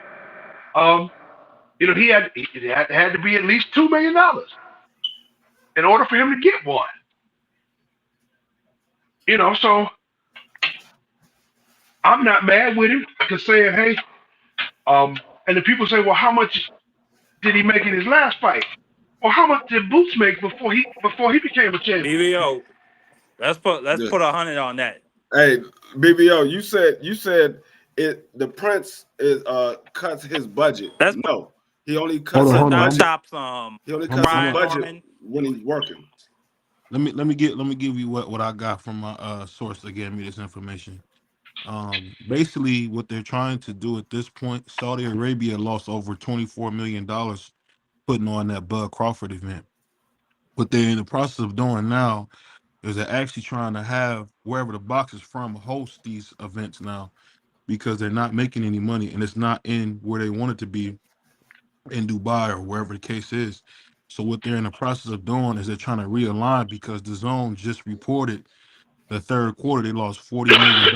it had to be at least $2 million in order for him to get one. So I'm not mad with him because saying, hey, and the people say, well, how much did he make in his last fight? Or how much did Boots make before he became a champion? BBO. Let's yeah. put 100 on that. Hey, BBO, you said it. The Prince is cuts his budget. Let's put No, he only Hold cuts on, his hold on. our I'm, budget. chops. He only I'm, cuts his I'm Brian a, budget Norman. when he's working. let me give you what I got from my source that gave me this information. Basically, what they're trying to do at this point, Saudi Arabia lost over $24 million putting on that Bud Crawford event. What they're in the process of doing now is they're actually trying to have wherever the box is from host these events now because they're not making any money and it's not in where they want it to be in Dubai or wherever the case is. So what they're in the process of doing is they're trying to realign because the zone just reported the third quarter they lost $40 million,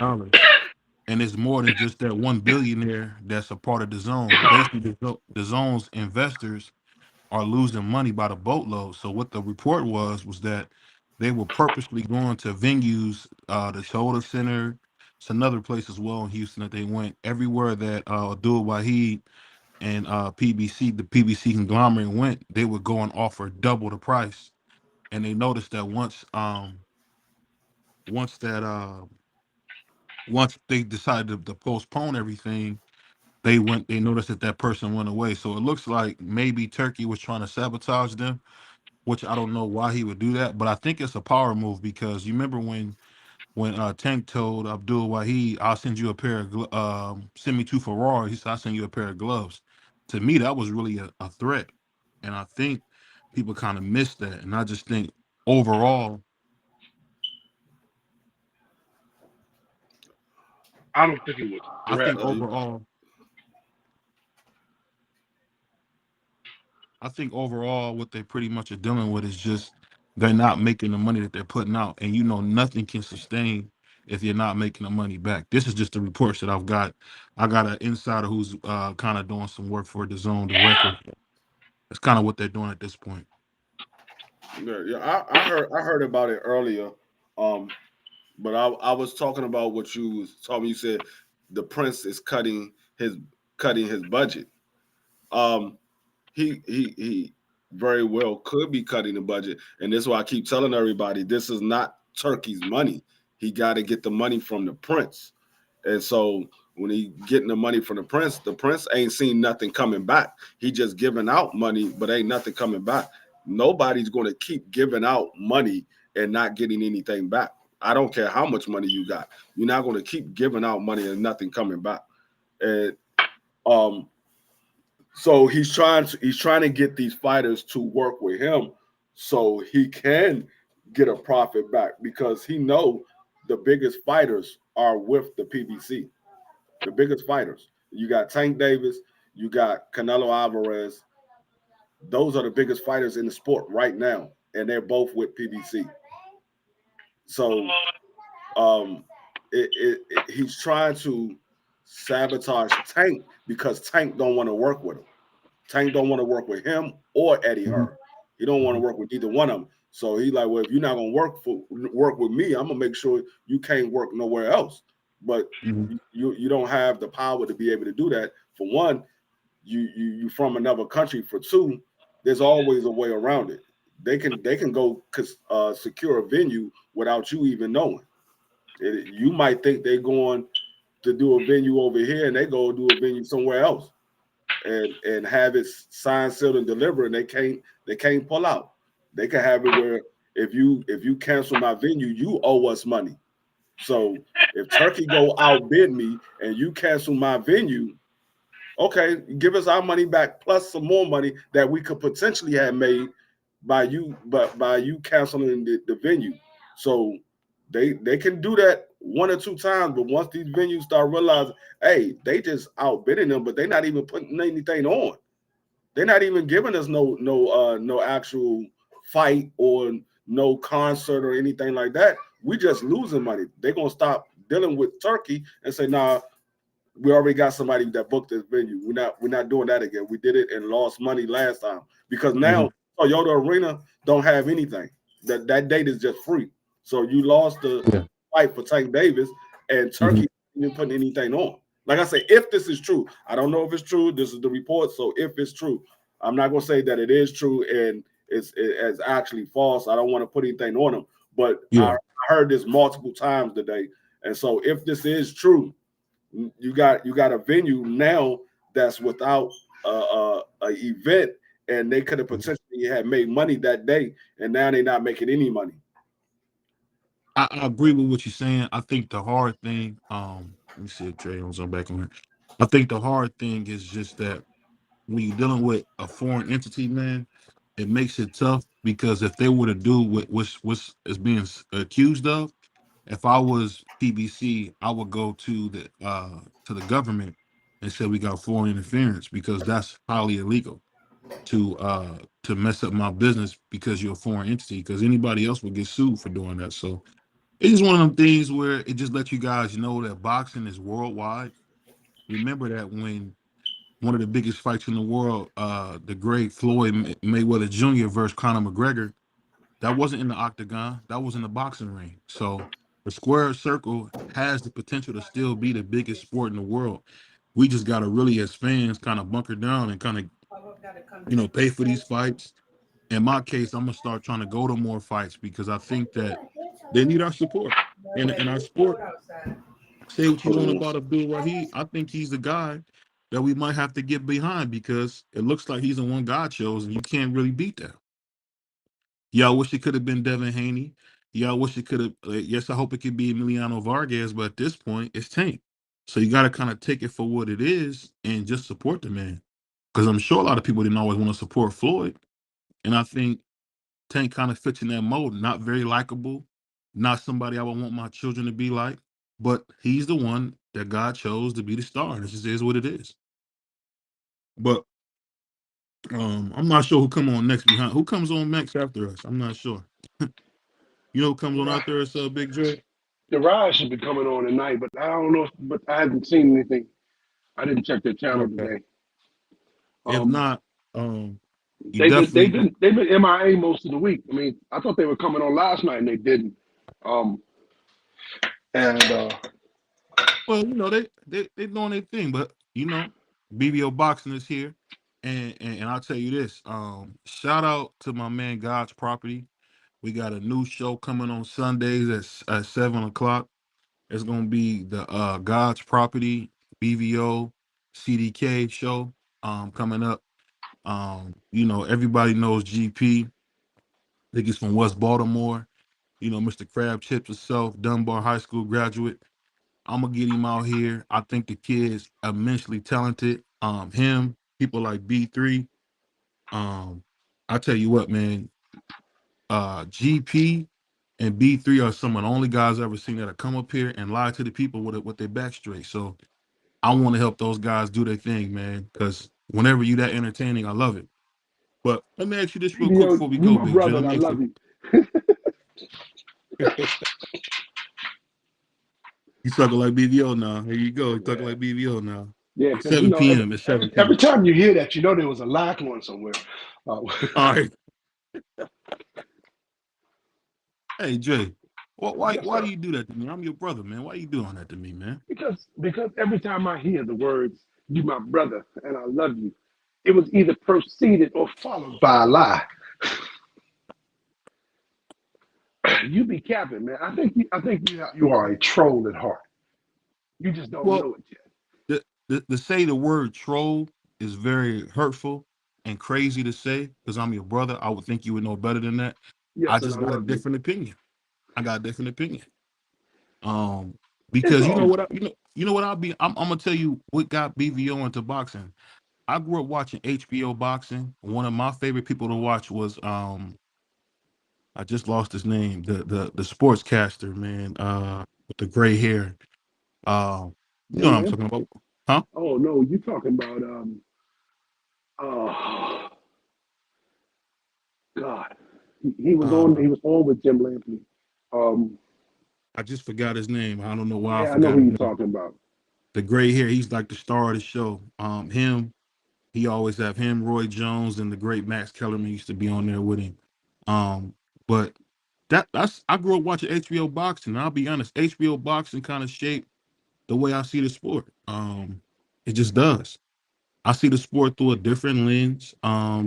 and it's more than just that one billionaire that's a part of the zone. Basically, the zone's investors are losing money by the boatload. So what the report was that they were purposely going to venues, the Toyota Center. It's another place as well in Houston that they went everywhere that Abdul Wahid and PBC, the PBC conglomerate went, they would go and offer double the price. And they noticed that once that once they decided to postpone everything, they noticed that that person went away. So it looks like maybe Turkey was trying to sabotage them, which I don't know why he would do that, but I think it's a power move because you remember when Tank told Abdul Wahid, "I'll send you a pair of send me two Ferraris." He said, "I'll send you a pair of gloves." To me, that was really a threat, and I think people kind of missed that. And I just think overall, I don't think it was a I threat. think overall, I think overall, what they pretty much are dealing with is just they're not making the money that they're putting out, and nothing can sustain if you're not making the money back. This is just the reports that I've got. I got an insider who's kind of doing some work for the zone directly. That's kind of what they're doing at this point. Yeah, yeah. I heard about it earlier. Um, but I was talking about what you was talking. You said the prince is cutting his budget. Um, he very well could be cutting the budget, and this is why I keep telling everybody this is not Turkey's money. He got to get the money from the prince, and so when he getting the money from the prince ain't seen nothing coming back. He just giving out money, but ain't nothing coming back. Nobody's going to keep giving out money and not getting anything back. I don't care how much money you got. You're not going to keep giving out money and nothing coming back. And um, so he's trying to get these fighters to work with him so he can get a profit back because he know the biggest fighters are with the PBC. The biggest fighters. You got Tank Davis, you got Canelo Alvarez. Those are the biggest fighters in the sport right now, and they're both with PBC. So um, he's trying to sabotage Tank because Tank don't want to work with him. Tank don't want to work with him or Eddie Mhm, Hearn. He don't want to mhm, work with either one of them. So he like, well, if you're not gonna work with me, I'm gonna make sure you can't work nowhere else. But mhm. you don't have the power to be able to do that. For one, you from another country. For two, there's always a way around it. They can go secure a venue without you even knowing. You might think they're going to do a venue over here, and they go do a venue somewhere else and have it signed, sealed, and delivered, and they can't pull out. They can have it where if you cancel my venue, you owe us money. So if Turkey go outbid me and you cancel my venue, okay, give us our money back plus some more money that we could potentially have made by you canceling the venue. So they can do that one or two times, but once these venues start realizing, hey, they just outbidding them, but they're not even putting anything on. They're not even giving us no actual fight or no concert or anything like that. We just losing money. They're gonna stop dealing with Turkey and say, nah, we already got somebody that booked this venue. We're not doing that again. We did it and lost money last time because now Mhm. Toyota Arena don't have anything. That date is just free. So you lost the Yeah. fight for Tank Davis and Mhm. Turkey didn't put anything on. Like I say, if this is true, I don't know if it's true. This is the report. So if it's true, I'm not gonna say that it is true and it's actually false. I don't want to put anything on them, but I Yeah. heard this multiple times today. And so if this is true, you got a venue now that's without a event, and they could have Mhm. potentially had made money that day, and now they're not making any money. I agree with what you're saying. I think the hard thing, let me see if Trey owns on back on here. I think the hard thing is just that when you're dealing with a foreign entity, man, it makes it tough because if they were to do what's is being accused of, if I was PBC, I would go to the government and say we got foreign interference because that's highly illegal to mess up my business because you're a foreign entity because anybody else would get sued for doing that. So it's just one of them things where it just lets you guys know that boxing is worldwide. Remember that when one of the biggest fights in the world, the great Floyd Mayweather Jr. versus Conor McGregor, that wasn't in the octagon. That was in the boxing ring. So the square circle has the potential to still be the biggest sport in the world. We just gotta really, as fans, kind of bunker down and kind of, pay for these fights. In my case, I'm gonna start trying to go to more fights because I think that they need our support. In our sport, say what you want Mhm. about Abdul Wahid, I think he's the guy that we might have to get behind because it looks like he's the one God chose, and you can't really beat that. Y'all wish it could have been Devin Haney. Y'all wish it could have. Yes, I hope it could be Emiliano Vargas, but at this point, it's Tank. So you got to kind of take it for what it is and just support the man. Because I'm sure a lot of people didn't always want to support Floyd, and I think Tank kind of fits in that mold. Not very likable, not somebody I would want my children to be like, but he's the one that God chose to be the star, and this just is what it is. But I'm not sure who come on next behind. Who comes on next after us? I'm not sure. You know who comes on out there? It's Big Dre. The Rise should be coming on tonight, but I don't know. But I haven't seen anything. I didn't check their channel Okay. today. If Um, not, you definitely. they've been MIA most of the week. I mean, I thought they were coming on last night and they didn't. Um, and Well, they doing their thing, but BBO Boxing is here, and I'll tell you this. Shout out to my man God's Property. We got a new show coming on Sundays at 7 o'clock. It's gonna be the God's Property BVO CDK show coming up. Everybody knows GP. I think he's from West Baltimore. Mr. Crab Chips himself, Dunbar High School graduate. I'm gonna get him out here. I think the kid's immensely talented. Him, people like B3. Um, I tell you what, man. GP and B3 are some of the only guys I've ever seen that have come up here and lie to the people with their back straight. So I want to help those guys do their thing, man. Because whenever you that entertaining, I love it. But let me ask you this real quick BBO, before we you go, my Big J. brother, Let and I me ask love you. you. You talking like BVO now. Here you go. You talking Yeah, like BVO now. yeah, It's because 7 p.m. It's 7 every p.m. time you hear that, you know there was a lie going somewhere. Uh, All right. Hey, Jay. yes, Why sir. do you do that to me? I'm your brother, man. Why you doing that to me, man? Because every time I hear the words "you my brother" and "I love you," it was either preceded or followed by a lie. You be capping, man. I think you are a troll at heart. You just don't Well, know it yet. to say the word troll is very hurtful and crazy to say because I'm your brother. I would think you would know better than that. I Yes, and just I got a love you. different opinion. I got a different opinion. Um, It's because you know all what you know what I'll be. I'm gonna tell you what got BVO into boxing. I grew up watching HBO boxing. One of my favorite people to watch was I just lost his name. The sportscaster, man. With the gray hair. You know Jim what I'm Lamb. talking about? Huh? Oh no, you talking about oh God. He was on. Uh, He was on with Jim Lampley. Um, I just forgot his name. I don't know why I yeah, I know forgot who his you're name. talking about. The gray hair. He's like the star of the show. Him. He always have him, Roy Jones, and the great Max Kellerman used to be on there with him. But that's I grew up watching HBO boxing. And I'll be honest, HBO boxing kind of shaped the way I see the sport. It just does. I see the sport through a different lens.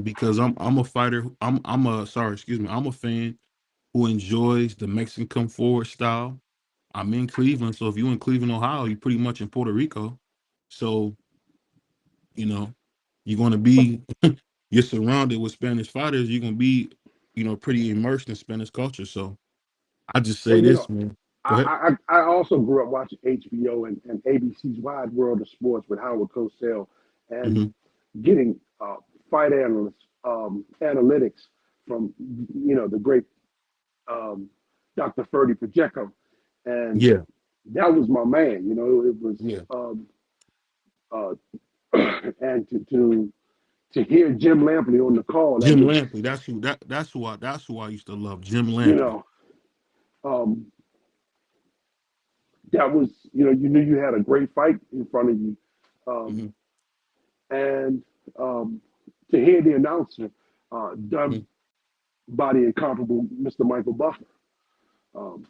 Because I'm a fighter. I'm a sorry, excuse me. I'm a fan who enjoys the Mexican come forward style. I'm in Cleveland, so if you're in Cleveland, Ohio, you're pretty much in Puerto Rico. So you know you're going to be you're surrounded with Spanish fighters. You're going to be pretty immersed in Spanish culture. So I just Well, say this, man. Go ahead. I also grew up watching HBO and ABC's Wide World of Sports with Howard Cosell and Hmm. getting fight analytics from the great um, Dr. Ferdy Pacheco, and Yeah, that was my man. It was yeah. uh, and to hear Jim Lampley on the call, that Jim was Lampley. That's who I used to love. Jim you Lampley. know um, that was you knew you had a great fight in front of you, um, Hmm. and to hear the announcer dubbed Hmm. by the incomparable Mr. Michael Buffer. Um,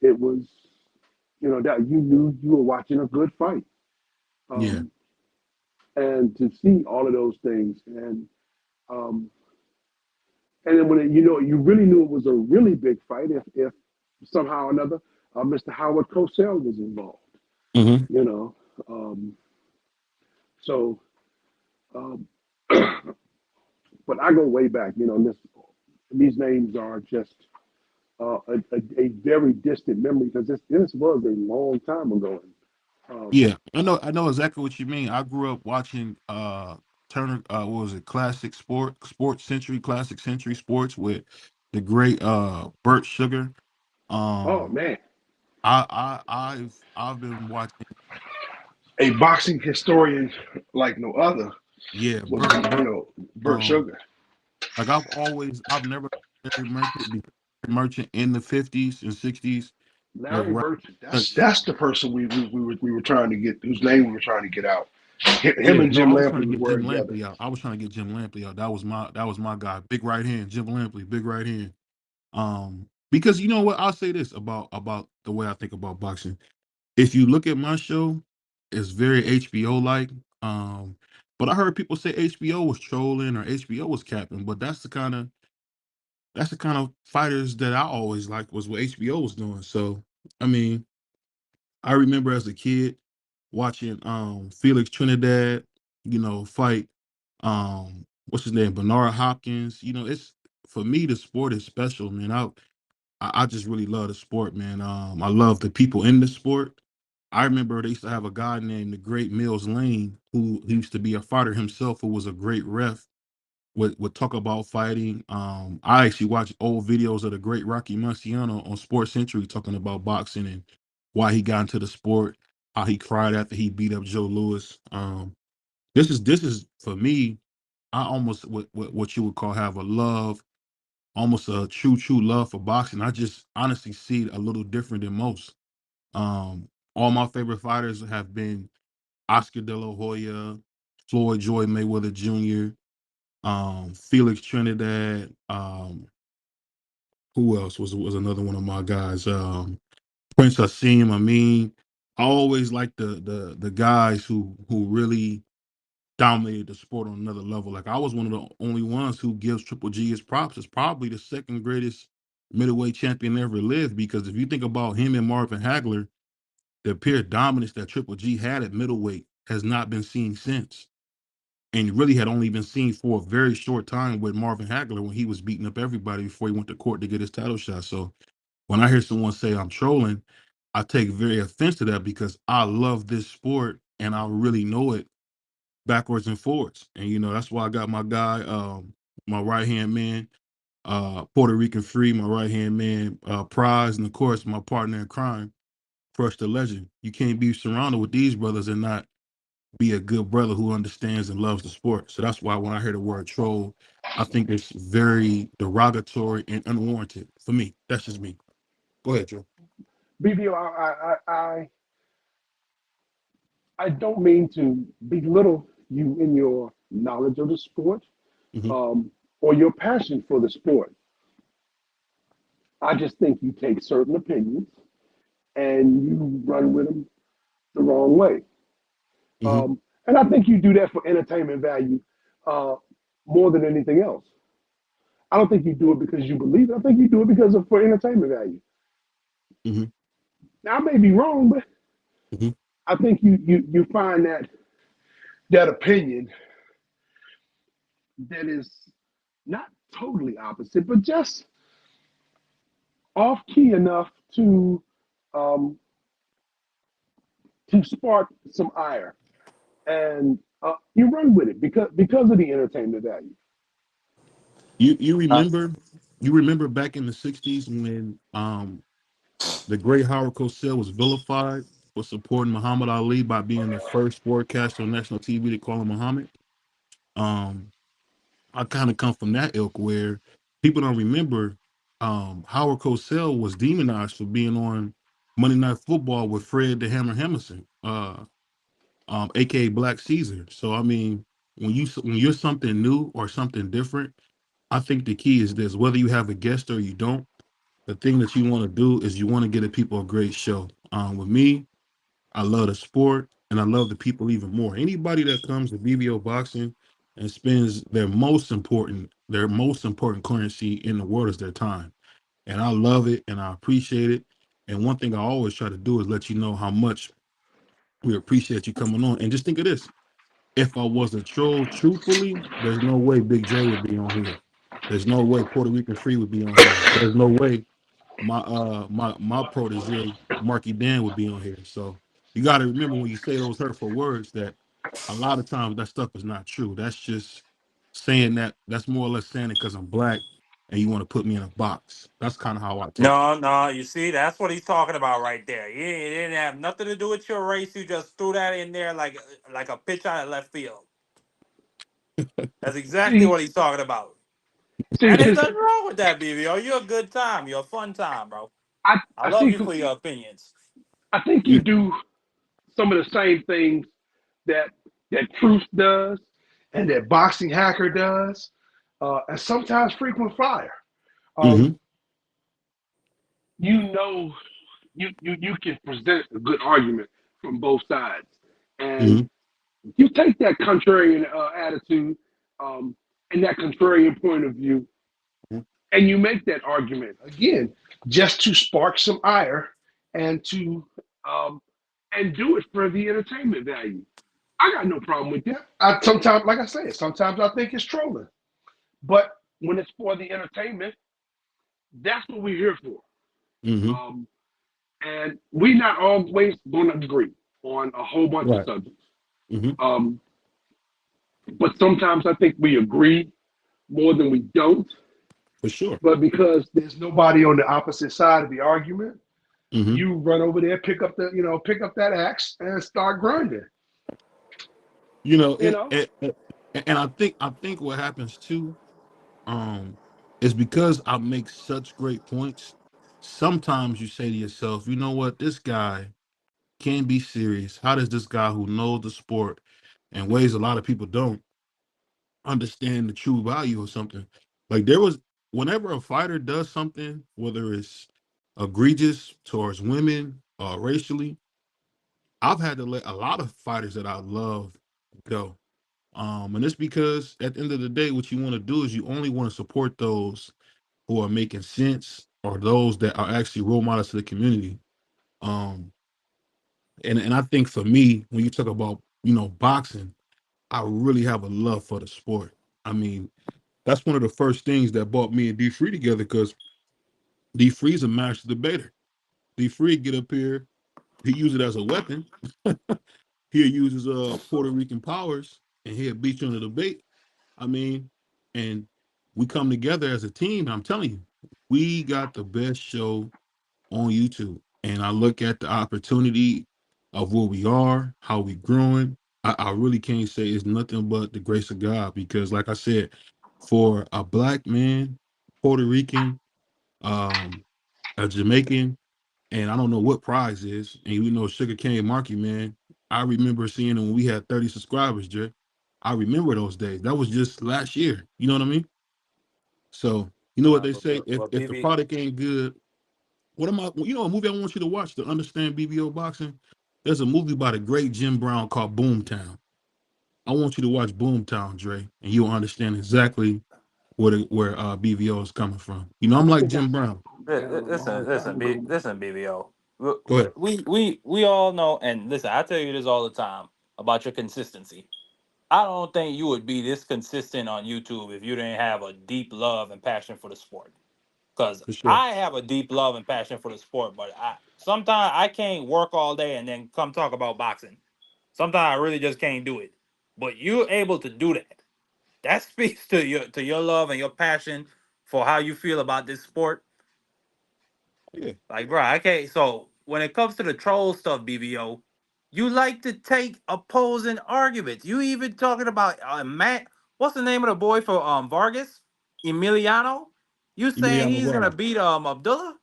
it was that you knew you were watching a good fight. Yeah. um, and to see all of those things, um, and then when you really knew it was a really big fight if somehow or another Mr. Howard Cosell was involved. Hmm. You know, um, so um, but I go way back. These names are just a very distant memory because this was a long time ago. Um, Yeah, I know exactly what you mean. I grew up watching Turner, what was it, Sports Century, Classic Century Sports with the great Burt Sugar. oh Um man, I've been watching. a boxing historian like no other Yeah, was Burt. Burt um Sugar. like I've never Larry Merchant, because Larry Merchant in the 50s and 60s was Larry right. Burton. That's the person we were trying to get, whose name we were trying to get out. Him Yeah, and no, Jim I was trying Lampley to was get Jim working together. Lampley out. I was trying to get Jim Lampley out. That was my guy. Big right hand, Jim Lampley, big right hand. Because you know what, I'll say this about the way I think about boxing. If you look at my show, it's very HBO like. But I heard people say HBO was trolling or HBO was capping, but that's the kind of fighters that I always liked, was what HBO was doing. So I mean, I remember as a kid watching Felix Trinidad, fight what's his name, Bernard Hopkins. It's, for me, the sport is special, man. I just really love the sport, man. I love the people in the sport. I remember they used to have a guy named the Great Mills Lane, who used to be a fighter himself, who was a great ref. Would talk about fighting. I actually watched old videos of the great Rocky Marciano on Sports Century talking about boxing and why he got into the sport, how he cried after he beat up Joe Louis. This is for me. I almost what you would call have a love, almost a true love for boxing. I just honestly see it a little different than most. All my favorite fighters have been Oscar De La Hoya, Floyd Joy Mayweather Jr., Felix Trinidad. Who else was another one of my guys? Prince Hassim. I mean, I always like the guys who really dominated the sport on another level. Like, I was one of the only ones who gives Triple G his props. It's probably the second greatest middleweight champion ever lived, because if you think about him and Marvin Hagler, the pure dominance that Triple G had at middleweight has not been seen since. And really had only been seen for a very short time with Marvin Hagler, when he was beating up everybody before he went to court to get his title shot. So when I hear someone say I'm trolling, I take very offense to that, because I love this sport and I really know it backwards and forwards. And that's why I got my guy, my right hand man, Puerto Rican Free, my right hand man, Prize, and of course my partner in crime, Crush the Legend. You can't be surrounded with these brothers and not be a good brother who understands and loves the sport. So that's why when I hear the word troll, I think it's very derogatory and unwarranted for me. That's just me. Go ahead, Joe. BBO, I don't mean to belittle you in your knowledge of the sport, Hmm. um, or your passion for the sport. I just think you take certain opinions and you run with them the wrong way. Hmm. And I think you do that for entertainment value uh, more than anything else. I don't think you do it because you believe it. I think you do it because of for entertainment value. Hmm. Now I may be wrong, but Hmm. I think you find that opinion that is not totally opposite, but just off key enough um, to spark some ire, and you run with it because of the entertainment value. You Uh, remember back in the '60s when the great Howard Cosell was vilified for supporting Muhammad Ali by being the first broadcaster on national TV to call him Muhammad. Um, I kind of come from that ilk where people don't remember Howard Cosell was demonized for being on Monday Night Football with Fred the Hammer Emerson, aka Black Caesar. So I mean, when you're something new or something different, I think the key is this: whether you have a guest or you don't, the thing that you want to do is you want to get the people a great show. With me, I love the sport, and I love the people even more. Anybody that comes to BBO boxing and spends their most important currency in the world is their time. And I love it and I appreciate it. And one thing I always try to do is let you know how much we appreciate you coming on. And just think of this. If I was a troll, truthfully, there's no way Big Dre would be on here. There's no way Puerto Rican Free would be on here. There's no way my protege Marky Dan would be on here. So you got to remember when you say those hurtful words that a lot of times that stuff is not true. That's just saying that. That's more or less saying it because I'm black and you want to put me in a box. That's kind of how I take it. No, no, you see, that's what he's talking about right there. It didn't have nothing to do with your race. You just threw that in there like a pitch out of left field. That's exactly See, what he's talking about. see, And there's his, nothing wrong with that, BBO. You're a good time. You're a fun time, bro. I I love think you for your opinions. you Yeah. do some of the same things that Truth does, and that Boxing Hacker does, and sometimes Frequent Flyer. Mm-hmm. Um, you know, you can present a good argument from both sides, and Mm-hmm. you take that contrarian attitude and that contrarian point of view, and you make that argument again, just to spark some ire and to um, and do it for the entertainment value. I got no problem with that. I sometimes, like I said, sometimes I think it's trolling, but when it's for the entertainment, that's what we're here for. Mm-hmm. Um, and we're not always going to agree on a whole bunch of Right. subjects. Mm-hmm. Um, but sometimes I think we agree more than we don't. For sure. But because there's nobody on the opposite side of the argument, Mm-hmm. you run over there, pick up that axe and start grinding. You know, You know, and I think what happens too, um, is because I make such great points. Sometimes you say to yourself, you know what, this guy can be serious. How does this guy who knows the sport in ways a lot of people don't understand the true value of something? Like there was whenever a fighter does something, whether it's egregious towards women or racially, I've had to let a lot of fighters that I love go. And it's because at the end of the day, what you want to do is you only want to support those who are making sense or those that are actually role models to the community. Um, and I think for me, when you talk about boxing, I really have a love for the sport. I mean, that's one of the first things that brought me and D Free together because D Free's a master debater. D Free get up here, he use it as a weapon. He'll use his Puerto Rican powers and he'll beat you in a debate. I mean, and we come together as a team. I'm telling you, we got the best show on YouTube. And I look at the opportunity of where we are, how we growing. I really can't say it's nothing but the grace of God because, like I said, for a black man, Puerto Rican, um, a Jamaican, and I don't know what prize is, and you know Sugar Cane Marky, man. I remember seeing him when we had 30 subscribers, Jay. I remember those days. That was just last year. You know what I mean? So you know what they say: if the BB, product ain't good, what am I? You know, a movie I want you to watch to understand BBO boxing. There's a movie by the great Jim Brown called Boomtown. I want you to watch Boomtown, Dre, and you'll understand exactly where BBO is coming from. You know, I'm I like think I Jim saw Brown. Boomtown a long time ago. listen, BBO. We, Go ahead. we all know, and listen, I tell you this all the time about your consistency. I don't think you would be this consistent on YouTube if you didn't have a deep love and passion for the sport. Because For sure. I have a deep love and passion for the sport, but I sometimes I can't work all day and then come talk about boxing. Sometimes I really just can't do it. But you're able to do that. That speaks to your love and your passion for how you feel about this sport. Yeah. Like, bro, I can't. So when it comes to the troll stuff, BBO, you like to take opposing arguments. You even talking about Matt. What's the name of the boy for Vargas? Emiliano. You saying Emiliano he's gonna Rara. beat Abdullah?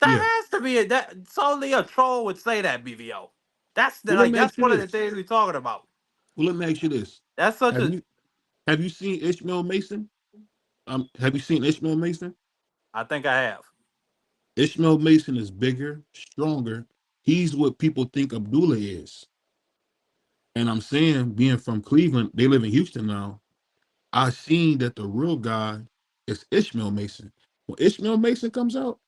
Yeah. That has to be that. Solely a troll would say that, BBO. That's the, Well, let like me that's ask you one of the this. things we're talking about. Well, let me ask you this. That's such Have a. you have you seen Ishmael Mason? Have you seen Ishmael Mason? I think I have. Ishmael Mason is bigger, stronger. He's what people think Abdullah is. And I'm saying, being from Cleveland, they live in Houston now. I seen that the real guy is Ishmael Mason. When Ishmael Mason comes out,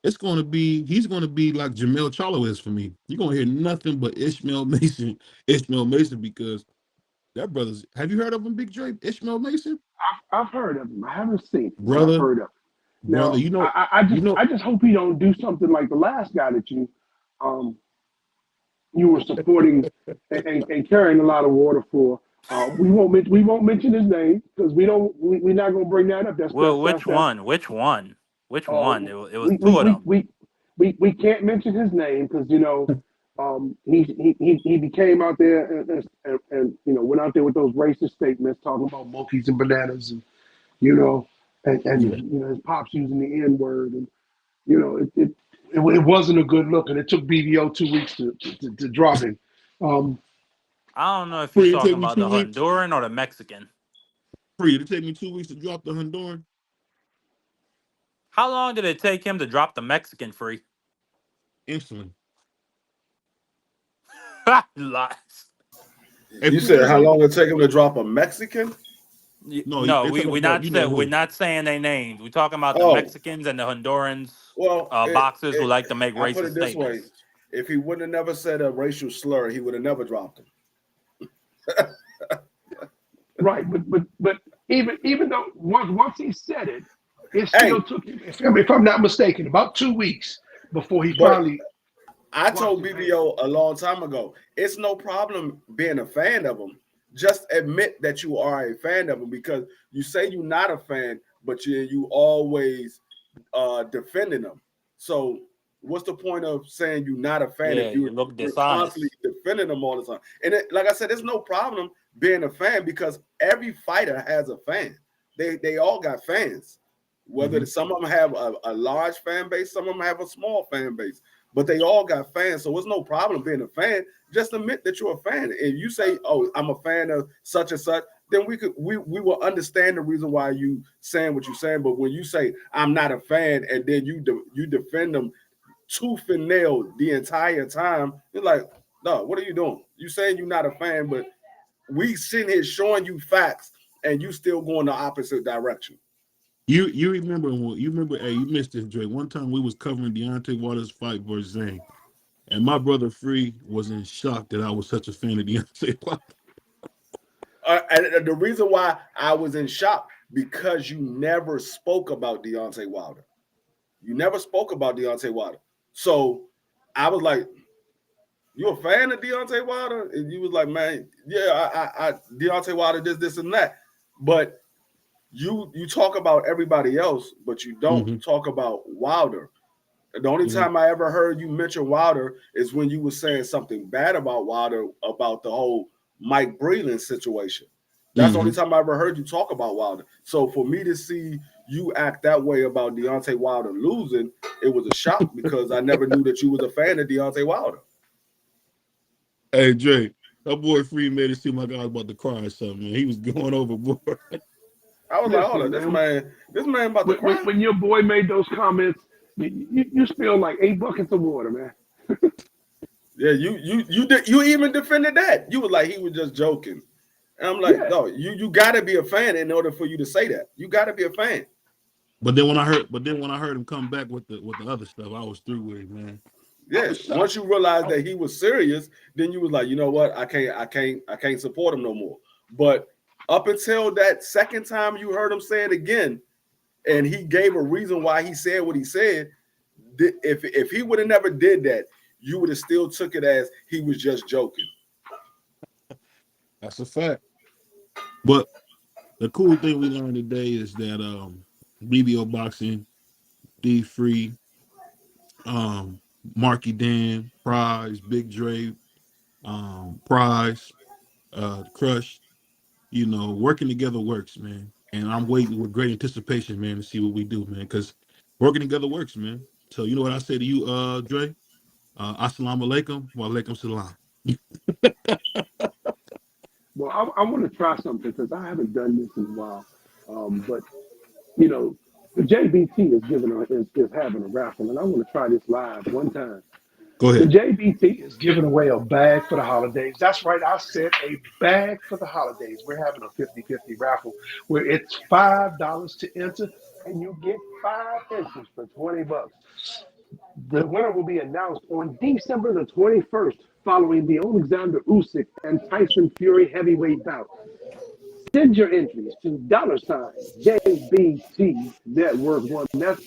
he's gonna be like Jamel Charlo is for me. You're gonna hear nothing but Ishmael Mason, Ishmael Mason, because that brother's, have you heard of him, Big Dre? Ishmael Mason? I've heard of him. I haven't seen him, but I've Brother, heard of him. brother, Now, you know, I just hope he don't do something like the last guy that um, you were supporting and carrying a lot of water for. We won't mention his name because we're not gonna bring that up. Well, which one? Which one? Which one? um It was we two we of we them. we we can't mention his name because he became out there and went out there with those racist statements talking about monkeys and bananas and you know and yeah. his pops using the N word and it wasn't a good look and it took BBO 2 weeks to drop him. Um, I don't know if you're Free, it talking take me about the 2 weeks. Honduran or the Mexican. Free, it take me 2 weeks to drop the Honduran How long did it take him to drop the Mexican free? instantly. Lies. Hey, You free, said just how like long it take him to drop a Mexican? no, No, they talking we about not you know said we're who. not saying their names. We're talking about the Oh, Mexicans and the Hondurans well, boxers who like to make I put racist it this way: statements. if he wouldn't have never said a racial slur, he would have never dropped him. right, but even though once he said it, it still Hey, took him, if I'm not mistaken, about 2 weeks before he but finally I washed told his hands. BBO a long time ago, it's no problem being a fan of him. Just admit that you are a fan of him because you say you're not a fan, but you always defending him. So what's the point of saying you're not a fan Yeah, if you look you're constantly dishonest. defending them all the time? And like I said, there's no problem being a fan because every fighter has a fan. They all got fans. Whether Mm-hmm. some of them have a large fan base, some of them have a small fan base, but they all got fans. So it's no problem being a fan. Just admit that you're a fan. If you say, "Oh, I'm a fan of such and such," then we will understand the reason why you saying what you're saying. But when you say I'm not a fan and then you defend them tooth and nail the entire time, it's like, no, what are you doing? You saying you're not a fan, but we sitting here showing you facts and you still going the opposite direction. You remember you remember? Hey, you missed this, Dre. One time we was covering Deontay Waters' fight versus Zane, and my brother Free was in shock that I was such a fan of Deontay Wilder. And the reason why I was in shock because you never spoke about Deontay Wilder. You never spoke about Deontay Wilder. So I was like, "You a fan of Deontay Wilder?" And you was like, "Man, yeah, I Deontay Wilder, this, and that." But you talk about everybody else, but you don't Mm-hmm. talk about Wilder. The only Mm-hmm. time I ever heard you mention Wilder is when you were saying something bad about Wilder about the whole Mike Breland situation. That's the Mm-hmm. only time I ever heard you talk about Wilder. So for me to see you act that way about Deontay Wilder losing, it was a shock because I never knew that you was a fan of Deontay Wilder. Hey, Dre, that boy Free made it seem like I was about to cry or something. Man, he was going overboard. I was like, hold on, Listen, man, this man about to cry. when your boy made those comments, you spilled like 8 buckets of water, man. Yeah, you even defended that. You was like he was just joking. And I'm like, Yeah. no, you gotta be a fan in order for you to say that. You gotta be a fan. But then when I heard him come back with the other stuff, I was through with it, man. I Yeah. was shocked. Once you realized I, that he was serious, then you was like, you know what? I can't support him no more. But up until that second time you heard him say it again, and he gave a reason why he said what he said, if he would have never did that, you would have still took it as he was just joking. that's a fact. But the cool thing we learned today is that BBO boxing, D Free, um, Marky Dan, Prize, Big Dre, Prize, Crush, working together works, man. And I'm waiting with great anticipation, man, to see what we do, man. Because working together works, man. So you know what I say to you, Dre? Assalamu alaikum wa alaikum salam. Well, I want to try something because I haven't done this in a while. But you know, the JBT is having a raffle, and I want to try this live one time. Go The ahead. JBT is giving away a bag for the holidays. That's right. I said a bag for the holidays. We're having a 50-50 raffle where it's $5 to enter and you get 5 entries for $20. The winner will be announced on December the 21st following the Alexander Usyk and Tyson Fury heavyweight bout. Send your entries to $JBT Network One. That's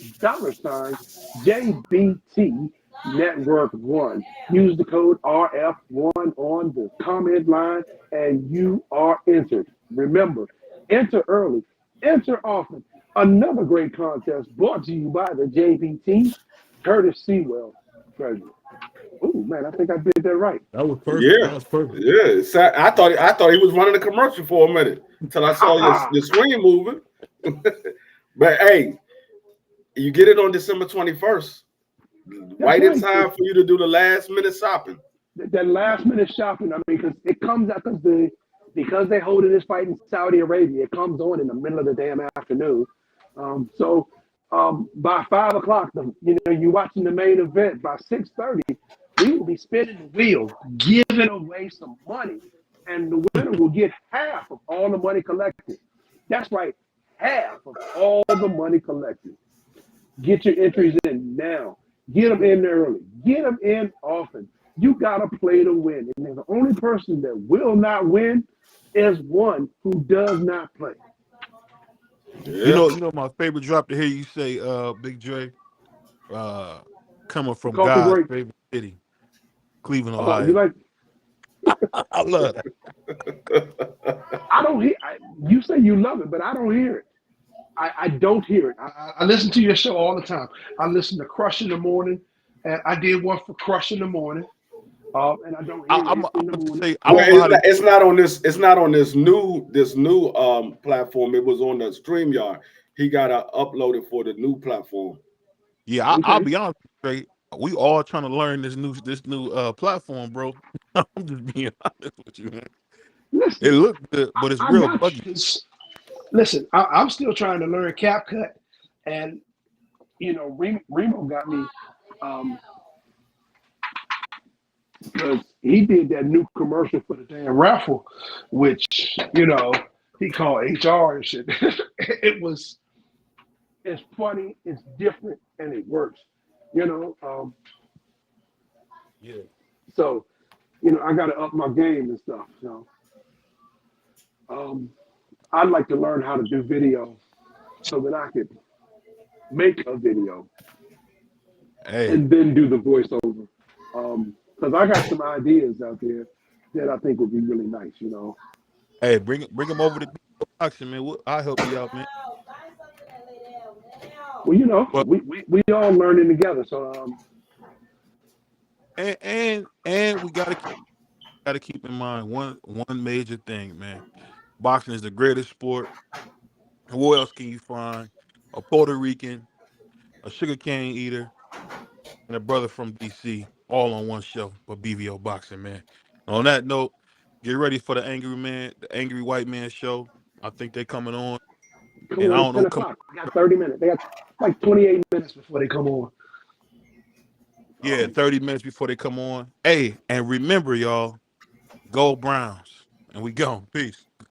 $JBT Network One. Use the code RF1 on the comment line and you are entered. Remember, enter early, enter often. Another great contest brought to you by the JBT Curtis Sewell Treasury. Oh man, I think I did that right. That was perfect. Yeah, That was perfect. yeah. I thought he was running a commercial for a minute until I saw your screen moving. But hey, you get it on December 21st, right in right. time for you to do the last minute shopping. That last minute shopping. I mean, because it comes out because they holding this fight in Saudi Arabia. It comes on in the middle of the damn afternoon. So by 5 o'clock, you're watching the main event. By 6:30, we will be spinning the wheel, giving away some money, and the winner will get half of all the money collected. That's right, half of all the money collected. Get your entries in now. Get them in early. Get them in often. You gotta play to win, and the only person that will not win is one who does not play. Yeah. You know my favorite drop to hear you say, Big Dre, uh, coming from Coffee God's break. favorite city, Cleveland, Oh, you Ohio. like? I love that. I don't hear. You say you love it, but I don't hear it. I don't hear it. I listen to your show all the time. I listen to Crush in the morning, and I did one for Crush in the morning, and I don't hear I'm it in the about to morning. say I Well, don't know how to. it's not on this. It's not on this new platform. It was on the StreamYard. He got to upload it for the new platform. Yeah, I'll Okay, be honest with you, we all trying to learn this new platform, bro. I'm just being honest with you, man. It listen, looks good, but it's I real got buggy. you. Listen, I'm still trying to learn CapCut, and Remo got me because he did that new commercial for the damn raffle, which he called HR and shit. It's funny, it's different, and it works. You know, um, Yeah. so I got to up my game and stuff. So um, I'd like to learn how to do video so that I could make a video Hey, and then do the voiceover. Because I got some ideas out there that I think would be really nice. hey, bring him over to boxing, man. I'll help you out, man. Well, But we all learning together. So and we gotta keep in mind one major thing, man. Boxing is the greatest sport. Who else can you find? A Puerto Rican, a sugarcane eater, and a brother from DC, all on one show for BVO Boxing, man. On that note, get ready for the Angry White Man show. I think they're coming on, come and I on don't at 10 know. Come o'clock. I got 30 minutes. They got like 28 minutes before they come on. Yeah, 30 minutes before they come on. Hey, and remember, y'all, go Browns, and we go. Peace.